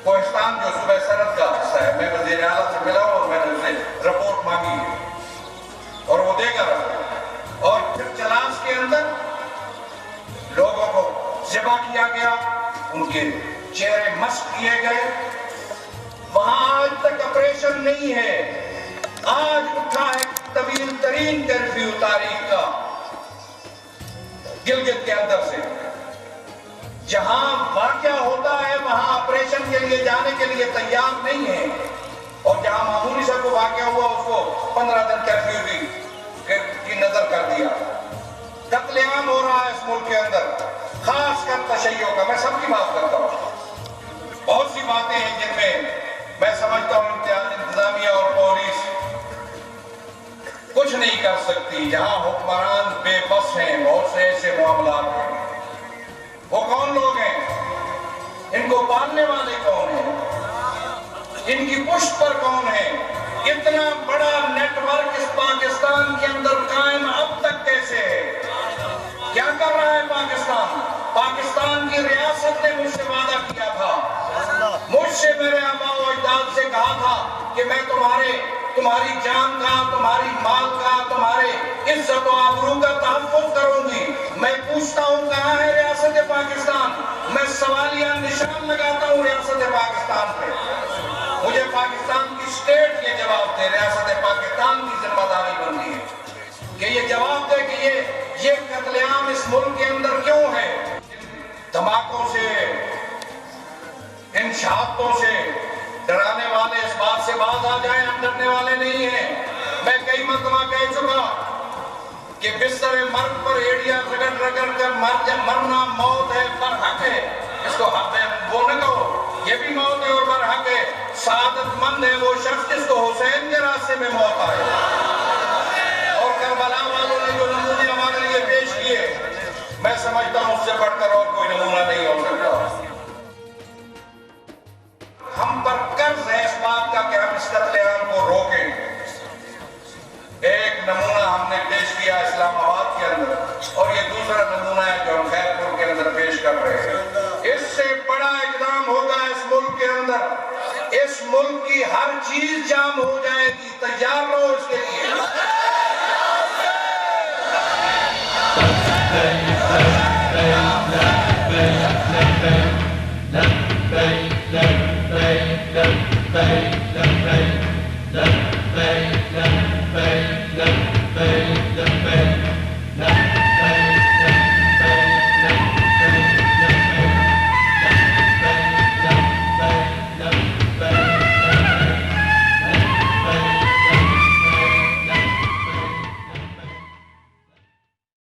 کوہستان جو صوبہ سرحد کا حصہ ہے، میں وزیر اعلیٰ سے ملا اور میں نے اسے رپورٹ مانگی اور وہ دے کر رہا۔ اور پھر چلاس کے اندر لوگوں کو ذبح کیا گیا، ان کے چہرے مسخ کیے گئے۔ وہاں آج تک آپریشن نہیں ہے۔ آج اٹھا ہے طویل ترین کرفیو تاریخ کا گلگت کے اندر سے۔ جہاں واقعہ ہوتا ہے وہاں آپریشن کے لیے جانے کے لیے تیار نہیں ہے، اور جہاں معمولی سا کو واقعہ ہوا اس کو 15 دن کرفیو کی نظر کر دیا۔ قتل عام ہو رہا ہے اس ملک کے اندر، خاص کر تشیع کا۔ میں سب کی بات کرتا ہوں، بہت سی باتیں ہیں جن میں سمجھتا ہوں انتظامیہ اور پولیس کچھ نہیں کر سکتی۔ جہاں حکمران بے بس ہیں، بہت سے ایسے معاملات ہیں۔ وہ کون لوگ ہیں؟ ان کو پالنے والے کون ہیں؟ ان کی پشت پر کون ہے؟ اتنا بڑا نیٹ ورک اس پاکستان کے اندر قائم اب تک کیسے ہے؟ کیا کر رہا ہے پاکستان؟ پاکستان کی ریاست نے مجھ سے وعدہ کیا تھا، مجھ سے میرے آباء و اجداد سے کہا تھا کہ میں تمہارے تمہاری جان کا، تمہاری مال کا، تمہارے عزت و آبرو کا تحفظ کروں گی۔ میں پوچھتا ہوں کہاں ہے ریاست پاکستان؟ میں سوالیہ نشان لگاتا ہوں ریاست پاکستان پہ۔ مجھے پاکستان کی اسٹیٹ یہ جواب دے، ریاست پاکستان کی ذمہ داری بنتی ہے کہ یہ جواب دے کہ یہ قتل عام اس ملک کے اندر کیوں ہے؟ دھماکوں سے، ان شہادتوں سے ڈرانے والے اس بات سے باز آ جائیں، ہم ڈرنے والے نہیں ہیں۔ میں کئی مرتبہ کہہ چکا کہ بستر مرگ پر ایڑیاں رگڑ رگڑ کر مرنا موت ہے، برحق ہے۔ اس کو حق ہے وہ نہ کہو، یہ بھی موت ہے اور برحق ہے۔ سعادت مند ہے وہ شخص جس کو حسین کے راستے میں موت آئے۔ اور کربلا والوں نے جو نمونے ہمارے لیے پیش کیے، میں سمجھتا ہوں اس سے بڑھ کر اور کوئی نمونہ نہیں ہو سکتا۔ ہم پر قرض ہے اس بات کا کہ ہم اس قتل عام کو روکیں۔ ایک نمونہ ہم نے پیش کیا اسلام آباد کے اندر، اور یہ دوسرا نمونہ ہے جو ہم خیر پور کے اندر پیش کر رہے ہیں۔ اس سے بڑا اقدام ہوگا اس ملک کے اندر، اس ملک کی ہر چیز جام ہو جائے گی۔ تیار